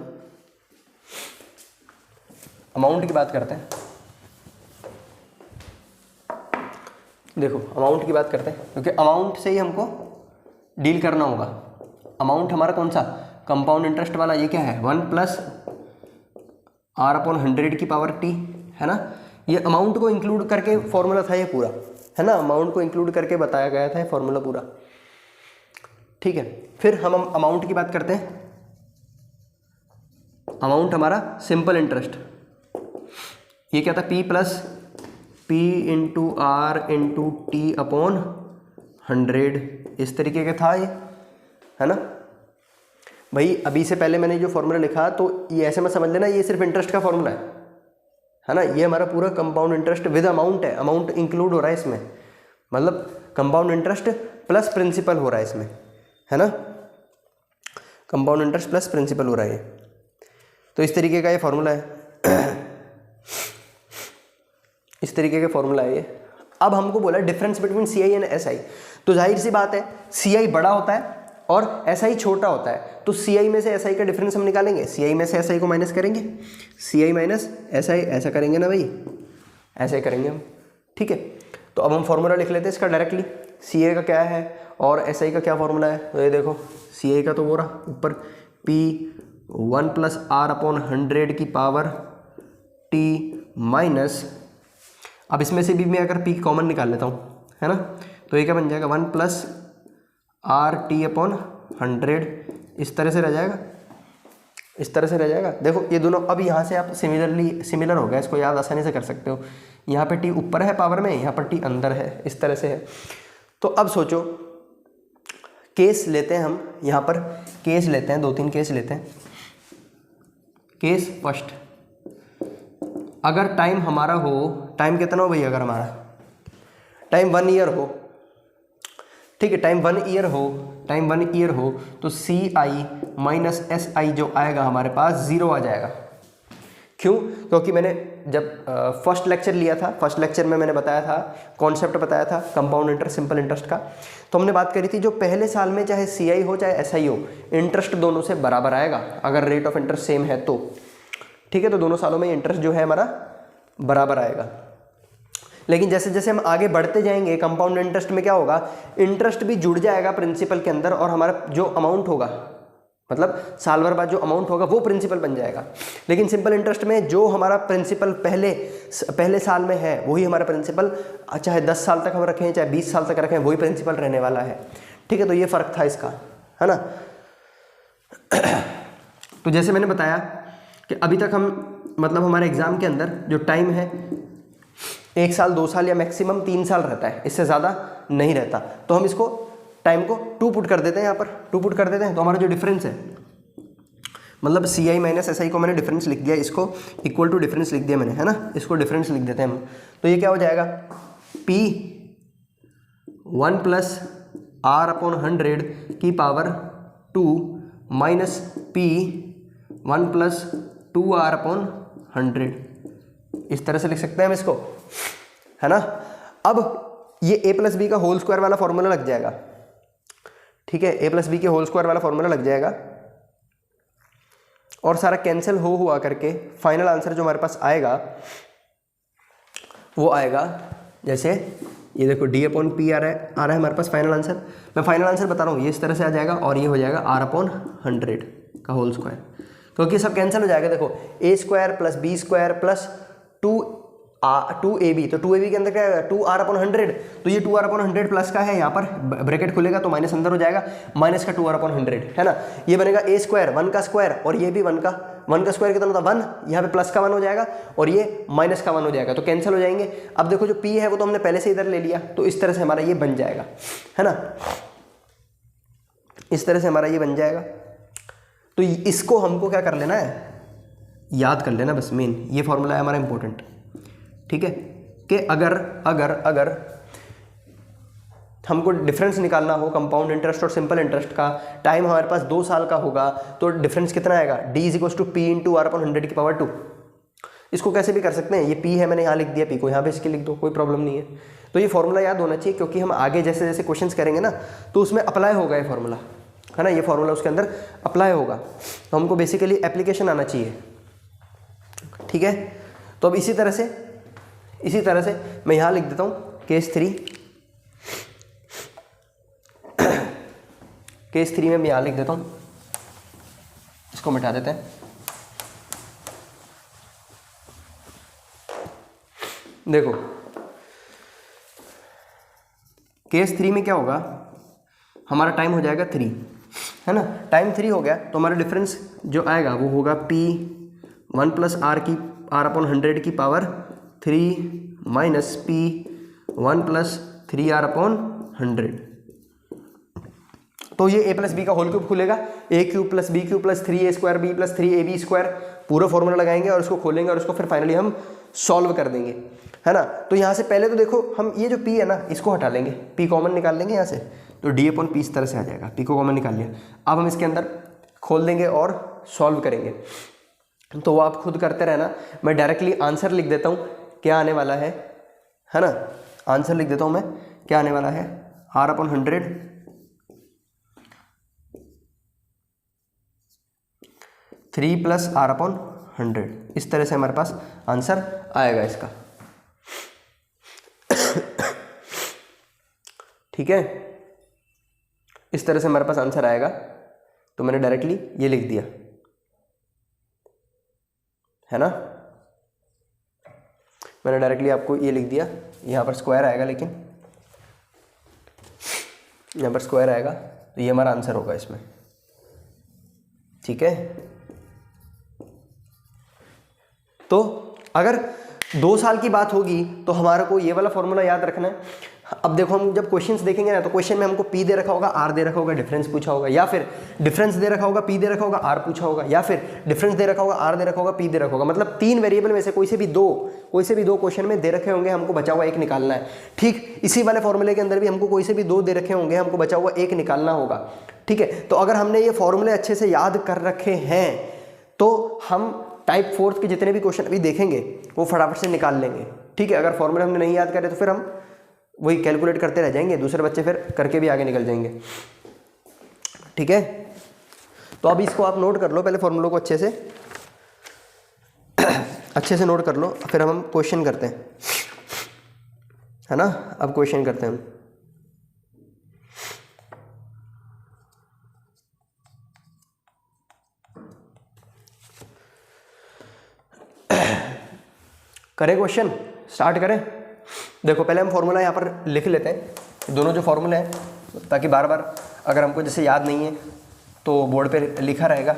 अमाउंट की बात करते हैं। देखो अमाउंट की बात करते हैं, क्योंकि अमाउंट से ही हमको डील करना होगा। अमाउंट हमारा कौन सा, कंपाउंड इंटरेस्ट वाला, ये क्या है 1 प्लस R अपॉन 100 की पावर T, है ना। ये अमाउंट को इंक्लूड करके फॉर्मूला था ये पूरा, है ना, अमाउंट को इंक्लूड करके बताया गया था ये फॉर्मूला पूरा। ठीक है, फिर हम अमाउंट की बात करते हैं। अमाउंट हमारा सिंपल इंटरेस्ट, ये क्या था, P plus P into R into T upon 100, इस तरीके का था ये, है ना भाई। अभी से पहले मैंने जो फॉर्मूला लिखा तो ये ऐसे में समझ लेना, ये सिर्फ इंटरेस्ट का फॉर्मूला है ना। ये हमारा पूरा कंपाउंड इंटरेस्ट विद अमाउंट है, अमाउंट इंक्लूड हो रहा है इसमें, मतलब कंपाउंड इंटरेस्ट प्लस प्रिंसिपल हो रहा है इसमें, है ना, कंपाउंड इंटरेस्ट प्लस प्रिंसिपल हो रहा है। तो इस तरीके का ये फॉर्मूला है, इस तरीके का फॉर्मूला है ये। अब हमको बोला difference between C I and S I, तो जाहिर सी बात है सी आई बड़ा होता है और एस आई छोटा होता है, तो सी आई में से एस आई का डिफरेंस हम निकालेंगे, सी आई में से एस आई को माइनस करेंगे, सी आई माइनस एस आई, ऐसा करेंगे ना भाई, ऐसे करेंगे हम। ठीक है, तो अब हम फॉर्मूला लिख लेते हैं इसका डायरेक्टली, सी आई का क्या है और एस आई का क्या फॉर्मूला है। तो ये देखो सी आई का तो वो रहा ऊपर P 1 प्लस R अपॉन 100 की पावर T माइनस, अब इसमें से भी मैं अगर P कॉमन निकाल लेता हूँ, है ना, तो ये क्या बन जाएगा 1 प्लस आर टी अपॉन 100 इस तरह से रह जाएगा, इस तरह से रह जाएगा। देखो ये दोनों अब यहाँ से आप सिमिलर हो गया, इसको याद आसानी से कर सकते हो। यहाँ पे टी ऊपर है पावर में, यहाँ पर टी अंदर है, इस तरह से है। तो अब सोचो, केस लेते हैं हम, यहाँ पर केस लेते हैं, 2-3 केस लेते हैं। केस फर्स्ट, अगर टाइम हमारा हो, टाइम कितना हो भैया, अगर हमारा टाइम 1 ईयर हो, ठीक है, टाइम 1 ईयर हो, टाइम 1 ईयर हो तो CI माइनस SI जो आएगा हमारे पास 0 आ जाएगा। क्यों? क्योंकि मैंने जब फर्स्ट लेक्चर लिया था, फर्स्ट लेक्चर में मैंने बताया था, कॉन्सेप्ट बताया था कंपाउंड इंटरेस्ट, सिंपल इंटरेस्ट का। तो हमने बात करी थी जो पहले साल में चाहे CI हो चाहे SI हो, इंटरेस्ट दोनों से बराबर आएगा अगर रेट ऑफ इंटरेस्ट सेम है तो, ठीक है। तो दोनों सालों में इंटरेस्ट जो है हमारा बराबर आएगा। लेकिन जैसे जैसे हम आगे बढ़ते जाएंगे कंपाउंड इंटरेस्ट में क्या होगा, इंटरेस्ट भी जुड़ जाएगा प्रिंसिपल के अंदर, और हमारा जो अमाउंट होगा, मतलब साल भर बाद जो अमाउंट होगा वो प्रिंसिपल बन जाएगा। लेकिन सिंपल इंटरेस्ट में जो हमारा प्रिंसिपल पहले साल में है वही हमारा प्रिंसिपल, चाहे 10 साल तक हम रखें चाहे 20 साल तक रखें, वही प्रिंसिपल रहने वाला है, ठीक है। तो ये फ़र्क था इसका, है ना। तो जैसे मैंने बताया कि अभी तक हम, मतलब हमारे एग्ज़ाम के अंदर जो टाइम है 1 साल 2 साल या मैक्सिमम 3 साल रहता है, इससे ज़्यादा नहीं रहता। तो हम इसको टाइम को 2 पुट कर देते हैं, यहाँ पर 2 पुट कर देते हैं। तो हमारा जो डिफरेंस है, मतलब CI माइनस SI को मैंने डिफरेंस लिख दिया, इसको इक्वल टू डिफरेंस लिख दिया मैंने, है ना। इसको डिफरेंस लिख देते हैं हम। तो ये क्या हो जाएगा, P 1 प्लस R अपॉन 100 की power 2 minus P 1 plus 2R upon 100, इस तरह से लिख सकते हैं हम इसको, है ना। अब ये A प्लस बी का होल स्क्वायर वाला फॉर्मूला लग जाएगा, ठीक है। A प्लस बी के होल स्क्वायर वाला फॉर्मूला लग जाएगा और सारा कैंसिल हुआ करके फाइनल आंसर जो हमारे पास आएगा वो आएगा, जैसे ये देखो D अपॉन P आ रहा है हमारे पास फाइनल आंसर। मैं फाइनल आंसर बता रहा हूँ, ये इस तरह से आ जाएगा और ये हो जाएगा R अपॉन 100 का होल स्क्वायर, क्योंकि सब कैंसिल हो जाएगा। देखो A square plus B square plus 2AB, तो 2AB के अंदर क्या है 2R अपॉन 100, तो ये 2R अपॉन 100 प्लस का है, यहाँ पर ब्रैकेट खुलेगा तो माइनस अंदर हो जाएगा, माइनस का 2R अपॉन 100, है ना। ये बनेगा A स्क्वायर 1 का स्क्वायर, और ये भी 1 का स्क्वायर कितना होता है 1, यहाँ पे प्लस का 1 हो जाएगा और ये माइनस का 1 हो जाएगा, तो कैंसिल हो जाएंगे। अब देखो जो P है वो तो हमने पहले से इधर ले लिया, तो इस तरह से हमारा ये बन जाएगा, है ना, इस तरह से हमारा ये बन जाएगा। तो इसको हमको क्या कर लेना है, याद कर लेना बस, मेन ये फॉर्मूला है हमारा इंपॉर्टेंट, ठीक है। कि अगर हमको डिफरेंस निकालना हो कंपाउंड इंटरेस्ट और सिंपल इंटरेस्ट का, टाइम हमारे पास 2 साल का होगा, तो डिफरेंस कितना आएगा, D = P × R अपॉन 100 की पावर 2। इसको कैसे भी कर सकते हैं, ये P है मैंने यहाँ लिख दिया, P को यहाँ पे इसके लिख दो, कोई प्रॉब्लम नहीं है। तो ये फॉर्मूला याद होना चाहिए, क्योंकि हम आगे जैसे जैसे क्वेश्चंस करेंगे ना तो उसमें अप्लाई होगा ये फॉर्मूला, है ना। ये फॉर्मूला उसके अंदर अप्लाई होगा, तो हमको बेसिकली एप्लीकेशन आना चाहिए, ठीक है। तो अब इसी तरह से मैं यहाँ लिख देता हूँ केस 3 में मैं यहाँ लिख देता हूँ, इसको मिटा देते हैं। देखो केस 3 में क्या होगा, हमारा टाइम हो जाएगा 3, है ना। टाइम 3 हो गया तो हमारा डिफरेंस जो आएगा वो होगा P 1 प्लस R अपॉन 100 की power 3 minus P 1 plus 3R upon 100। तो ये A प्लस बी का होल क्यूब खुलेगा, A³ plus B³ plus 3A square B plus 3AB square, पूरा फॉर्मूला लगाएंगे और उसको खोलेंगे और उसको फिर फाइनली हम सॉल्व कर देंगे, है ना। तो यहाँ से पहले तो देखो हम ये जो P है ना इसको हटा लेंगे, P कॉमन निकाल लेंगे यहाँ से, तो D अपॉन P इस तरह से आ जाएगा, P को कॉमन निकाल लिया। अब हम इसके अंदर खोल देंगे और सॉल्व करेंगे, तो वो आप खुद करते रहना। मैं डायरेक्टली आंसर लिख देता हूँ क्या आने वाला है ना, आंसर लिख देता हूँ मैं क्या आने वाला है, R upon 100 3 plus R upon 100, इस तरह से हमारे पास आंसर आएगा इसका, ठीक है। इस तरह से हमारे पास आंसर आएगा, तो मैंने डायरेक्टली ये लिख दिया, है ना। मैंने डायरेक्टली आपको ये लिख दिया, यहाँ पर स्क्वायर आएगा, लेकिन यहाँ पर स्क्वायर आएगा तो ये हमारा आंसर होगा इसमें। ठीक है, तो अगर 2 साल की बात होगी तो हमारे को ये वाला फॉर्मूला याद रखना है। अब देखो हम जब क्वेश्चंस देखेंगे ना, तो क्वेश्चन में हमको पी दे रखा होगा, आर दे रखा होगा, डिफरेंस पूछा होगा, या फिर डिफरेंस दे रखा होगा, पी दे रखा होगा, आर पूछा होगा, या फिर डिफरेंस दे रखा होगा, आर दे रखा होगा, पी दे रखा होगा। मतलब 3 वेरिएबल में से कोई से भी दो क्वेश्चन में दे रखे होंगे, हमको बचा हुआ एक निकालना है। ठीक इसी वाले फॉर्मूले के अंदर भी हमको कोई से भी 2 दे रखे होंगे, हमको बचा हुआ एक निकालना होगा। ठीक है, तो अगर हमने ये फॉर्मूले अच्छे से याद कर रखे हैं तो हम टाइप 4 के जितने भी क्वेश्चन अभी देखेंगे वो फटाफट से निकाल लेंगे। ठीक है, अगर फॉर्मूला हमने नहीं याद करे तो फिर हम वही कैलकुलेट करते रह जाएंगे, दूसरे बच्चे फिर करके भी आगे निकल जाएंगे। ठीक है, तो अब इसको आप नोट कर लो पहले फॉर्मूलों को अच्छे से नोट कर लो, फिर हम क्वेश्चन करते हैं, है ना। अब क्वेश्चन करते हैं हम। करें क्वेश्चन, स्टार्ट करें। देखो पहले हम फॉर्मूला यहाँ पर लिख लेते हैं, दोनों जो फॉर्मूले हैं, ताकि बार बार अगर हमको जैसे याद नहीं है तो बोर्ड पे लिखा रहेगा,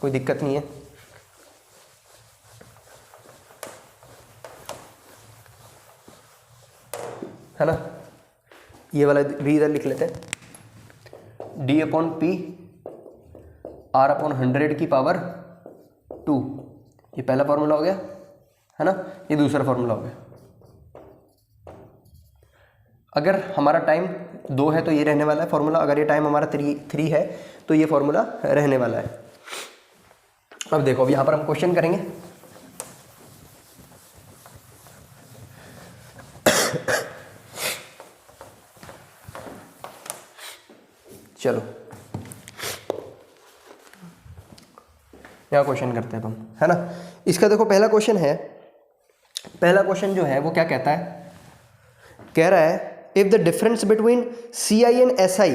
कोई दिक्कत नहीं है। है ना, ये वाला भी इधर लिख लेते हैं, d/p r/100 की पावर 2, ये पहला फॉर्मूला हो गया, है ना। ये दूसरा फॉर्मूला हो गया। अगर हमारा टाइम 2 है तो ये रहने वाला है फॉर्मूला, अगर ये टाइम हमारा 3 है तो ये फॉर्मूला रहने वाला है। अब देखो, अब यहाँ पर हम क्वेश्चन करेंगे। चलो यहाँ क्वेश्चन करते हैं हम, है ना। इसका देखो पहला क्वेश्चन है, पहला क्वेश्चन जो है वो क्या कहता है, कह रहा है if the difference between CI and SI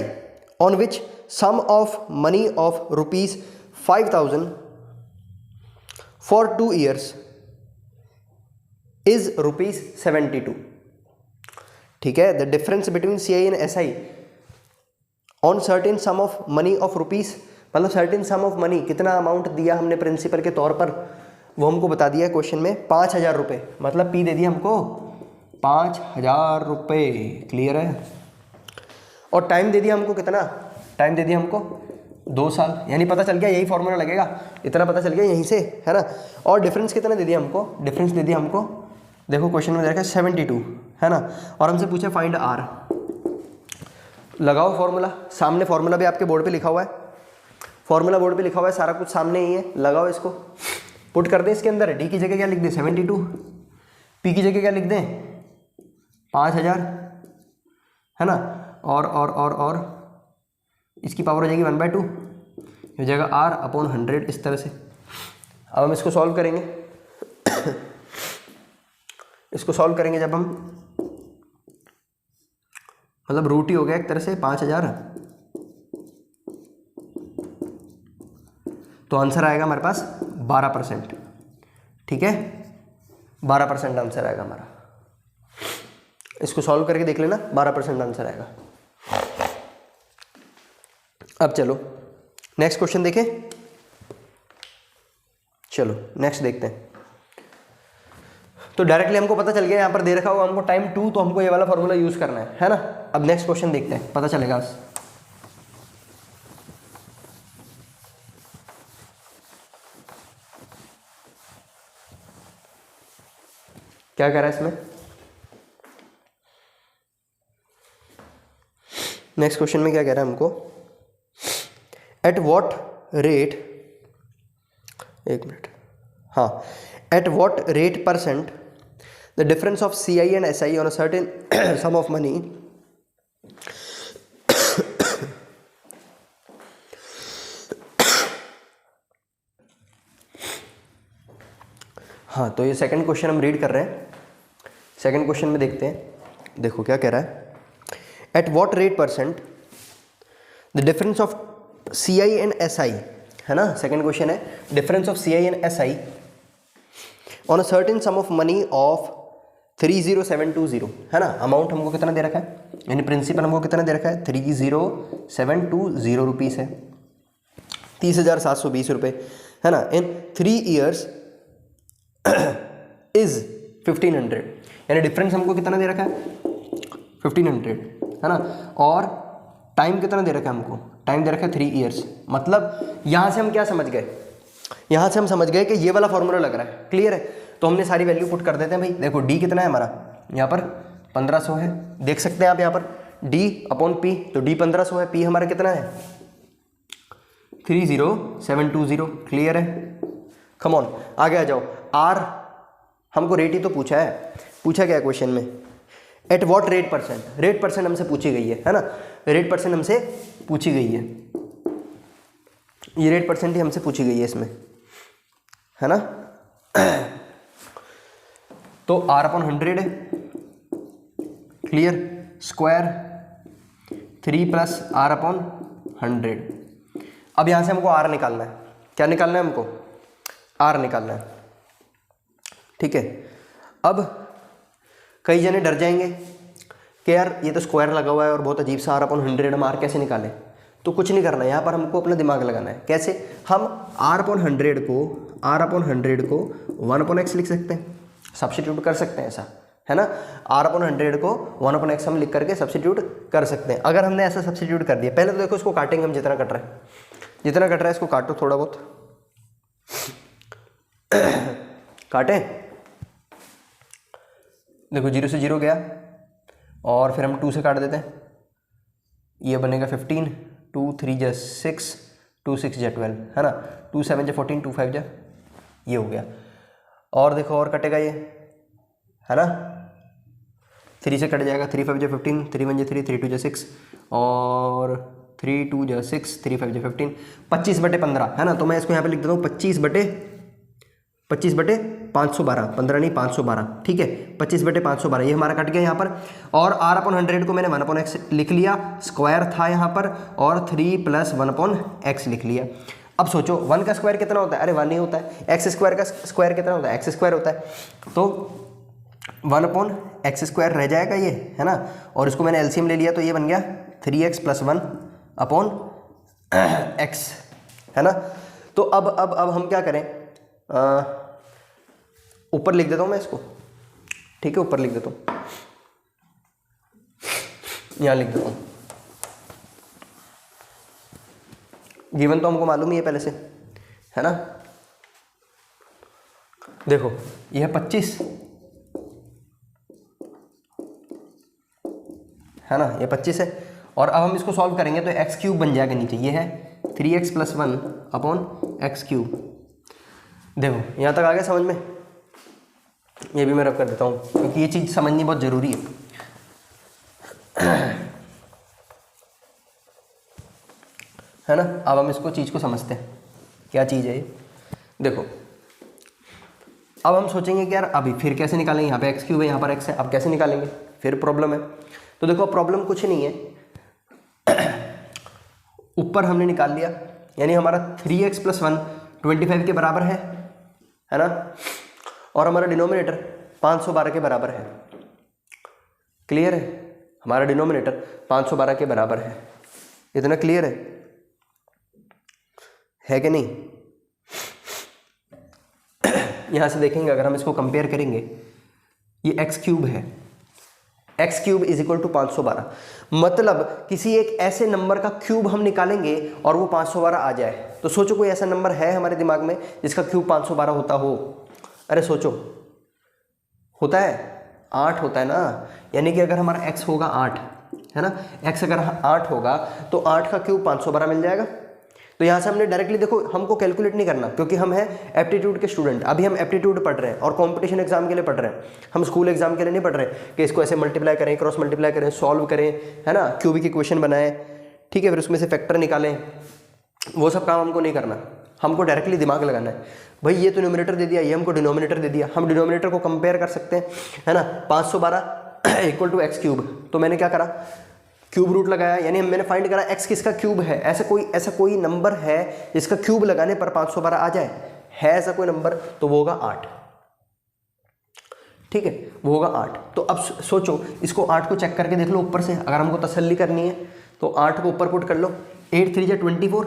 on which sum of money of rupees 5,000 for 2 years is rupees 72। ठीक है, the difference between CI and SI on certain sum of money of rupees, मतलब certain sum of money, कितना amount दिया हमने principal के तौर पर वो हमको बता दिया क्वेश्चन में, 5,000 रुपये, मतलब पी दे दिया हमको 5,000 रुपये। क्लियर है, और टाइम दे दिया हमको कितना, टाइम दे दिया हमको 2 साल, यानी पता चल गया यही फॉर्मूला लगेगा, इतना पता चल गया यहीं से, है ना। और डिफरेंस कितना दे दिया हमको, डिफरेंस दे दिया हमको, देखो क्वेश्चन में दे रखा है 72, है ना। और हमसे पूछा फाइंड आर। लगाओ फॉर्मूला, सामने फॉर्मूला भी आपके बोर्ड पे लिखा हुआ है, फॉर्मूला बोर्ड पे लिखा हुआ है, सारा कुछ सामने ही है, लगाओ इसको, पुट कर दें इसके अंदर। डी की जगह क्या लिख दें 72, पी की जगह क्या लिख दें 5,000, है ना। और इसकी पावर हो जाएगी 1/2, हो जाएगा r/100 इस तरह से। अब हम इसको सॉल्व करेंगे इसको सॉल्व करेंगे जब हम, मतलब रूट ही हो गया एक तरह से 5,000, तो आंसर आएगा हमारे पास 12%। ठीक है, 12% आंसर आएगा हमारा। इसको सॉल्व करके देख लेना, 12% आंसर आएगा। अब चलो नेक्स्ट क्वेश्चन देखें। चलो नेक्स्ट देखते हैं। तो डायरेक्टली हमको पता चल गया, यहाँ पर दे रखा होगा हमको टाइम 2, तो हमको ये वाला फॉर्मूला यूज करना है ना। अब नेक्स्ट क्वेश्चन देखते हैं, पता चलेगा। क्या कह रहा है इसमें, नेक्स्ट क्वेश्चन में क्या कह रहा है हमको, एट व्हाट रेट, एक मिनट, हाँ, at what rate percent the difference of CI and SI on a certain sum of money हाँ, तो ये सेकंड क्वेश्चन हम रीड कर रहे हैं। सेकंड क्वेश्चन में देखते हैं, देखो क्या कह रहा है, at what rate percent the difference of CI and SI, है ना। सेकंड क्वेश्चन है difference of CI and SI on a certain sum of money of 30720 है ना। अमाउंट हमको कितना दे रखा है, यानी प्रिंसिपल हमको कितना दे रखा है, 30720 रुपीज़ है, 30,720 रुपये है ना। इन 3 years इज 1500, यानी डिफरेंस हमको कितना दे रखा है 1500 है ना। और टाइम कितना दे रखा है हमको, टाइम दे रखा है 3 years। मतलब यहाँ से हम क्या समझ गए, यहाँ से हम समझ गए कि ये वाला फॉर्मूला लग रहा है। क्लियर है, तो हमने सारी वैल्यू पुट कर देते हैं भाई। देखो डी कितना है हमारा, यहाँ पर 1500 है, देख सकते हैं आप यहाँ पर डी अपॉन पी, तो डी 1500 है, पी हमारा कितना है 30720। क्लियर है, कम ऑन आगे आ जाओ। आर हमको रेट ही तो पूछा है, पूछा क्या है क्वेश्चन में, at what rate percent, rate percent हमसे पूछी गई है ना, रेट परसेंट हमसे पूछी गई है, ये रेट परसेंट ही हमसे पूछी गई है इसमें है ना। तो आर अपॉन 100 है, clear, square 3 plus R upon 100। अब यहाँ से हमको आर निकालना है, क्या निकालना है हमको, आर निकालना है, ठीक है। अब कई जने डर जाएंगे कि यार ये तो स्क्वायर लगा हुआ है और बहुत अजीब सा आर अपॉन 100, हम आर कैसे निकालें। तो कुछ नहीं करना है, यहाँ पर हमको अपना दिमाग लगाना है। कैसे, हम आर अपॉन 100 को 1 अपॉन एक्स लिख सकते हैं, सब्स्टिट्यूट कर सकते हैं ऐसा है ना। आर अपॉन 100 को 1 अपॉन एक्स हम लिख करके सब्स्टिट्यूट कर सकते हैं। अगर हमने ऐसा सब्स्टिट्यूट कर दिया, पहले तो देखो इसको काटेंगे हम, जितना कट रहा है, जितना कट रहा है इसको काटो थोड़ा बहुत काटें, देखो 0 से 0 गया और फिर हम 2 से काट देते हैं, ये बनेगा 15, 2 3 जा 6, 2 6 जा 12 है ना, 2 7 जा 14, 2 5 जा, ये हो गया। और देखो और कटेगा ये है ना, 3 से कट जाएगा, 3 5 जा 15, 3 1 जा 3, 3 2 जा 6 और 3 2 जा 6, 3 5 जा 15, 25/15 है ना। तो मैं इसको यहाँ पे लिख देता हूँ 25/512, 15 नहीं 512, ठीक है, 25/512 ये हमारा कट गया यहाँ पर। और आर अपॉन 100 को मैंने 1 अपॉन एक्स लिख लिया, स्क्वायर था यहाँ पर, और 3 प्लस 1 अपॉन एक्स लिख लिया। अब सोचो 1 का स्क्वायर कितना होता है, अरे 1 ही होता है। एक्स स्क्वायर का स्क्वायर कितना होता है, एक्स स्क्वायर होता है, तो 1 अपॉन एक्स स्क्वायर रह जाएगा ये है ना। और इसको मैंने एलसीएम ले लिया तो ये बन गया 3x + 1 अपॉन एक्स है ना। तो अब हम क्या करें, ऊपर लिख देता हूँ मैं इसको, ठीक है, ऊपर लिख देता हूँ, यहाँ लिख देता हूँ। गिवन तो हमको मालूम ही है पहले से है ना। देखो ये है 25 है ना, ये 25 है। और अब हम इसको सॉल्व करेंगे तो x³ बन जाएगा नीचे, ये है 3x + 1 अपॉन x³। देखो यहाँ तक आ गया समझ में, ये भी मैं रख कर देता हूँ क्योंकि ये चीज़ समझनी बहुत ज़रूरी है। है ना। अब हम इसको चीज़ को समझते हैं, क्या चीज़ है ये। देखो अब हम सोचेंगे कि यार अभी फिर कैसे निकालेंगे, यहाँ पे x³ है, यहाँ पर x है, अब कैसे निकालेंगे, फिर प्रॉब्लम है। तो देखो प्रॉब्लम कुछ नहीं है, ऊपर हमने निकाल लिया, यानी हमारा 3x + 1 25 के बराबर है ना, और हमारा डिनोमिनेटर 512 के बराबर है। क्लियर है, हमारा डिनोमिनेटर 512 के बराबर है, इतना क्लियर है कि नहीं। यहाँ से देखेंगे अगर हम इसको कंपेयर करेंगे, ये x³ है, x³ = 512, मतलब किसी एक ऐसे नंबर का क्यूब हम निकालेंगे और वो 512 आ जाए। तो सोचो कोई ऐसा नंबर है हमारे दिमाग में जिसका क्यूब 512 होता हो, अरे सोचो, होता है 8 होता है ना, यानी कि अगर हमारा x होगा 8 है ना, x अगर 8 होगा तो 8 का क्यूब 512 मिल जाएगा। तो यहाँ से हमने डायरेक्टली, देखो हमको कैलकुलेट नहीं करना क्योंकि हम हैं एप्टीट्यूड के स्टूडेंट, अभी हम एप्टीट्यूड पढ़ रहे हैं और कंपटीशन एग्जाम के लिए पढ़ रहे हैं, हम स्कूल एग्जाम के लिए नहीं पढ़ रहे कि इसको ऐसे मल्टीप्लाई करें, क्रॉस मल्टीप्लाई करें, सॉल्व करें है ना, क्यूबिक इक्वेशन बनाएं, ठीक है, फिर उसमें से फैक्टर निकालें, वो सब काम हमको नहीं करना, हमको डायरेक्टली दिमाग लगाना है। भाई ये तो न्यूमरेटर दे दिया, ये हमको डिनोमिनेटर दे दिया, हम डिनोमिनेटर को कंपेयर कर सकते हैं है ना। 512 = x³, तो मैंने क्या करा, क्यूब रूट लगाया, यानी मैंने फाइंड करा x किसका क्यूब है। ऐसा कोई नंबर है जिसका क्यूब लगाने पर 512 आ जाए, है ऐसा कोई नंबर, तो वो होगा 8। ठीक है, वो होगा 8। तो अब सोचो, इसको 8 को चेक करके देख लो ऊपर से, अगर हमको तसल्ली करनी है तो 8 को ऊपर पुट कर लो, 8 3 जा 24,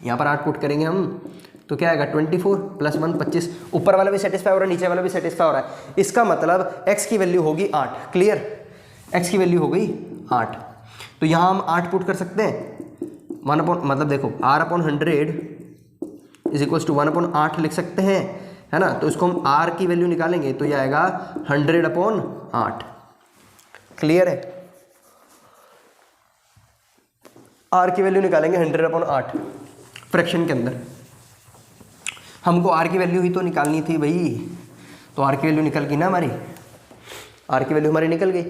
यहाँ पर 8 पुट करेंगे हम तो क्या आएगा 24 + 1 25। ऊपर वाला भी सेटिस्फाई हो रहा है, नीचे वाला भी सेटिस्फाई हो रहा है। इसका मतलब x की वैल्यू होगी 8। क्लियर, x की वैल्यू हो गई 8। तो यहाँ हम 8 पुट कर सकते हैं, 1 मतलब देखो r/100 = 1/8 लिख सकते हैं, है ना। तो इसको हम r की वैल्यू निकालेंगे तो ये आएगा 100/8। क्लियर है, r की वैल्यू निकालेंगे 100/8 फ्रैक्शन के अंदर। हमको r की वैल्यू ही तो निकालनी थी भाई, तो r की वैल्यू निकल गई ना हमारी, r की वैल्यू हमारी निकल गई।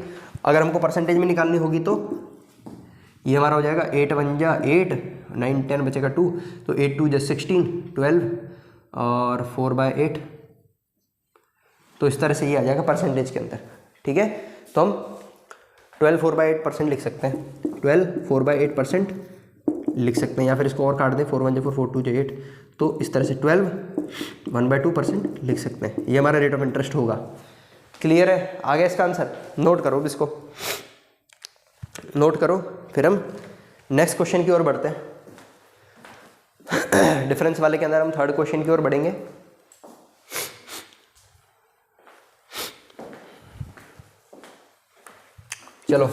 अगर हमको परसेंटेज में निकालनी होगी तो ये हमारा हो जाएगा 8 1 जा 8, 9 10 बचेगा 2, तो 8 2 जा 16, 12 और 4/8। तो इस तरह से ये आ जाएगा परसेंटेज के अंदर। ठीक है, तो हम 12 4/8% लिख सकते हैं, 12 4/8% लिख सकते हैं, या फिर इसको और काट दें, 4 1 जा 4, 4 2 जा 8, तो इस तरह से 12 1/2% लिख सकते हैं। ये हमारा रेट ऑफ इंटरेस्ट होगा। क्लियर है, आ गया इसका आंसर। नोट करो इसको, नोट करो, फिर हम नेक्स्ट क्वेश्चन की ओर बढ़ते हैं। डिफरेंस वाले के अंदर हम थर्ड क्वेश्चन की ओर बढ़ेंगे। चलो,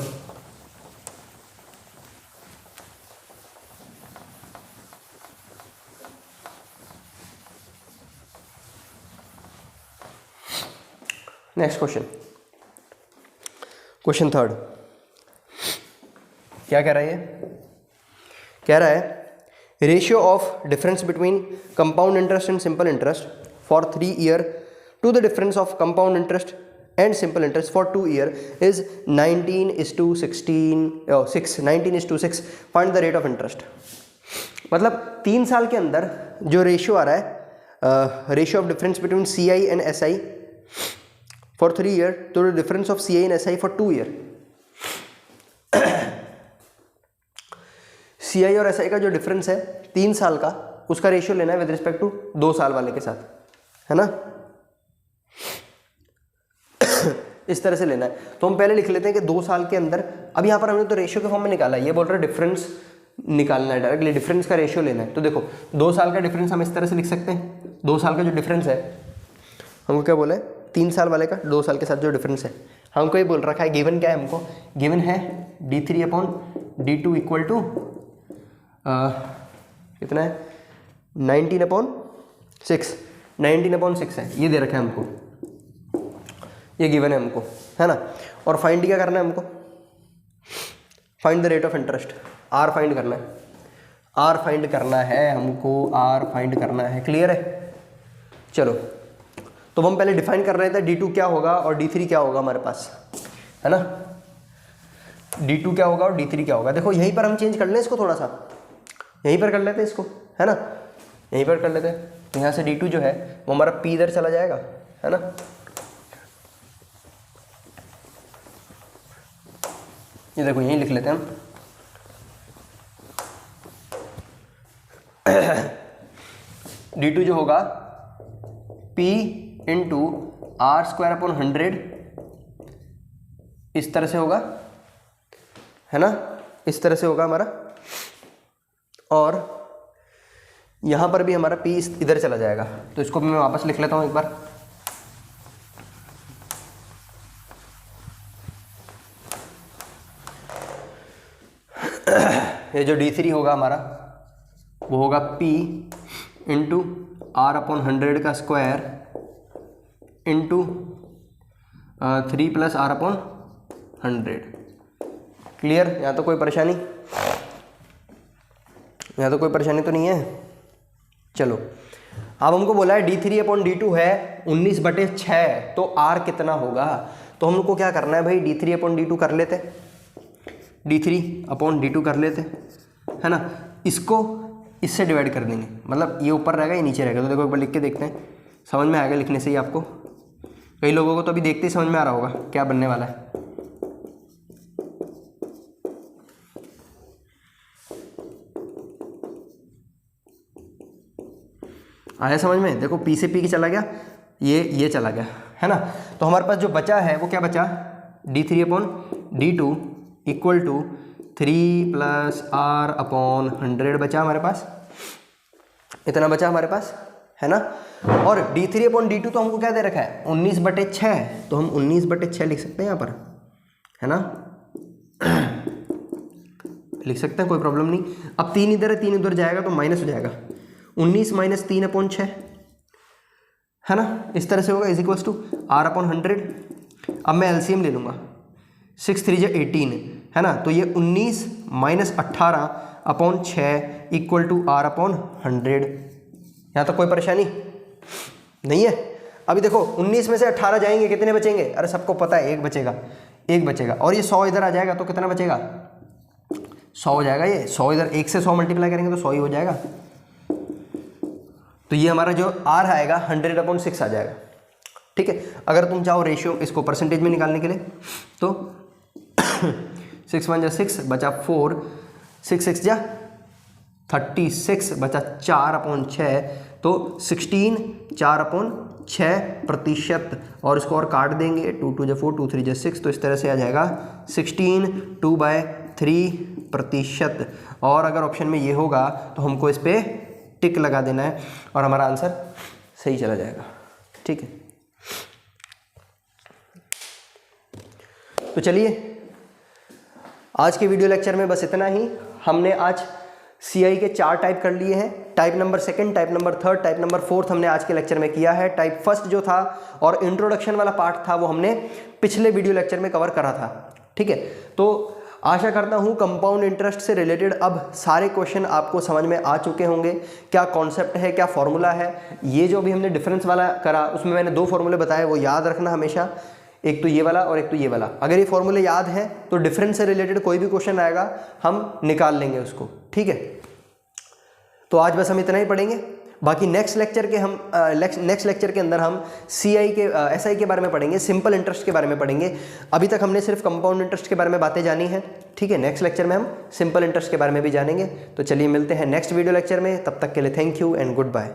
नेक्स्ट क्वेश्चन, क्वेश्चन थर्ड। क्या कह रहा है ये? कह रहा है ratio of difference between compound interest and simple interest for 3 year to the difference of compound interest and simple interest for 2 year is 19:6। Find the rate of interest. मतलब 3 साल के अंदर जो रेशियो आ रहा है, ratio of difference between CI and SI for 3 year to the difference of CI and SI for 2 year. CI और SI का जो डिफरेंस है 3 साल का, उसका रेशियो लेना है विद रिस्पेक्ट टू 2 साल वाले के साथ, है ना। इस तरह से लेना है। तो हम पहले लिख लेते हैं कि 2 साल के अंदर, अब यहाँ पर हमने तो रेशियो के फॉर्म में निकाला है, ये बोल रहा है डिफरेंस निकालना है, डायरेक्टली डिफरेंस का रेशियो लेना है। तो देखो 2 साल का डिफरेंस हम इस तरह से लिख सकते हैं। 2 साल का जो डिफरेंस है, हमको क्या बोला है, 3 साल वाले का 2 साल के साथ जो डिफरेंस है, हमको ये बोल रखा है, गिवन क्या है हमको, गिवन है d3/d2 इक्वल टू कितना है 19/6, 19/6 है, ये दे रखा है हमको, ये गिवन है हमको, है ना। और फाइंड क्या करना है हमको, find the rate of interest, R find करना है, आर फाइंड करना है हमको, आर फाइंड करना है। क्लियर है, चलो। तो हम पहले डिफाइन कर रहे थे d2 क्या होगा और d3 क्या होगा हमारे पास, है ना। d2 क्या होगा और d3 क्या होगा। देखो यहीं पर हम चेंज कर लें इसको, थोड़ा सा यहीं पर कर लेते हैं इसको, है ना, यहीं पर कर लेते हैं। तो यहाँ से d2 जो है वो हमारा p इधर चला जाएगा, है ना। ये देखो यहीं लिख लेते हैं हम, d2 जो होगा p इंटू r²/100, इस तरह से होगा, है ना, इस तरह से होगा हमारा। और यहाँ पर भी हमारा p इधर चला जाएगा। तो इसको भी मैं वापस लिख लेता हूँ एक बार। ये जो d3 होगा हमारा वो होगा p इंटू r/100 का स्क्वायर इंटू 3 + r/100। क्लियर, यहाँ तो कोई परेशानी, यहाँ तो कोई परेशानी तो नहीं है। चलो, अब हमको बोला है d3/d2 है 19/6, तो r कितना होगा। तो हमको क्या करना है भाई, d3/d2 कर लेते, d3/d2 कर लेते, है ना। इसको इससे डिवाइड कर देंगे, मतलब ये ऊपर रहेगा ये नीचे रहेगा। तो देखो एक बार लिख के देखते हैं, समझ में आएगा लिखने से ही आपको। कई लोगों को तो अभी देखते ही समझ में आ रहा होगा क्या बनने वाला है। आया समझ में। देखो p से p की चला गया, ये चला गया, है ना। तो हमारे पास जो बचा है वो क्या बचा, d3/d2 इक्वल टू 3 + r/100 बचा हमारे पास, इतना बचा हमारे पास, है ना। और d3/d2 तो हमको क्या दे रखा है 19/6, तो हम 19/6 लिख सकते हैं यहाँ पर, है ना, लिख सकते हैं, कोई प्रॉब्लम नहीं। अब 3 इधर है, 3 उधर जाएगा तो माइनस हो जाएगा, 19 - 3/6, है ना, इस तरह से होगा, इज इक्वल्स टू r/100। अब मैं एलसीएम ले लूँगा, 6 3 = 18, है ना, तो ये 19 - 18/6 इक्वल टू r/100। यहाँ तक कोई परेशानी नहीं है। अभी देखो 19 में से 18 जाएंगे, कितने बचेंगे, अरे सबको पता है 1 बचेगा, 1 बचेगा, और ये 100 इधर आ जाएगा तो कितना बचेगा, 100 हो जाएगा। ये 100 इधर 1 से 100 मल्टीप्लाई करेंगे तो 100 ही हो जाएगा। तो ये हमारा जो r आएगा 100/6 आ जाएगा, ठीक है। अगर तुम चाहो रेशियो इसको परसेंटेज में निकालने के लिए तो 6 1 = 6 बचा 4, 6 6 = 36 बचा 4/6, तो 16 4/6%, और इसको और काट देंगे, 2 2 = 4, 2 3 = 6, तो इस तरह से आ जाएगा 16 2/3%। और अगर ऑप्शन में ये होगा तो हमको इस पर टिक लगा देना है और हमारा आंसर सही चला जाएगा, ठीक है। तो चलिए आज के वीडियो लेक्चर में बस इतना ही। हमने आज CI के 4 टाइप कर लिए हैं, type number 2, type number 3, type number 4 हमने आज के लेक्चर में किया है। टाइप 1 जो था और इंट्रोडक्शन वाला पार्ट था वो हमने पिछले वीडियो लेक्चर में कवर करा था, ठीक है। तो आशा करता हूँ कंपाउंड इंटरेस्ट से रिलेटेड अब सारे क्वेश्चन आपको समझ में आ चुके होंगे, क्या कॉन्सेप्ट है, क्या फॉर्मूला है। ये जो भी हमने डिफरेंस वाला करा उसमें मैंने 2 फॉर्मूले बताए, वो याद रखना हमेशा, एक तो ये वाला और एक तो ये वाला। अगर ये फॉर्मूले याद है तो डिफरेंस से रिलेटेड कोई भी क्वेश्चन आएगा हम निकाल लेंगे उसको, ठीक है। तो आज बस हम इतना ही पढ़ेंगे, बाकी नेक्स्ट लेक्चर के अंदर हम CI के SI के बारे में पढ़ेंगे, सिंपल इंटरेस्ट के बारे में पढ़ेंगे। अभी तक हमने सिर्फ कंपाउंड इंटरेस्ट के बारे में बातें जानी है, ठीक है। नेक्स्ट लेक्चर में हम सिंपल इंटरेस्ट के बारे में भी जानेंगे। तो चलिए मिलते हैं नेक्स्ट वीडियो लेक्चर में, तब तक के लिए thank you and good bye.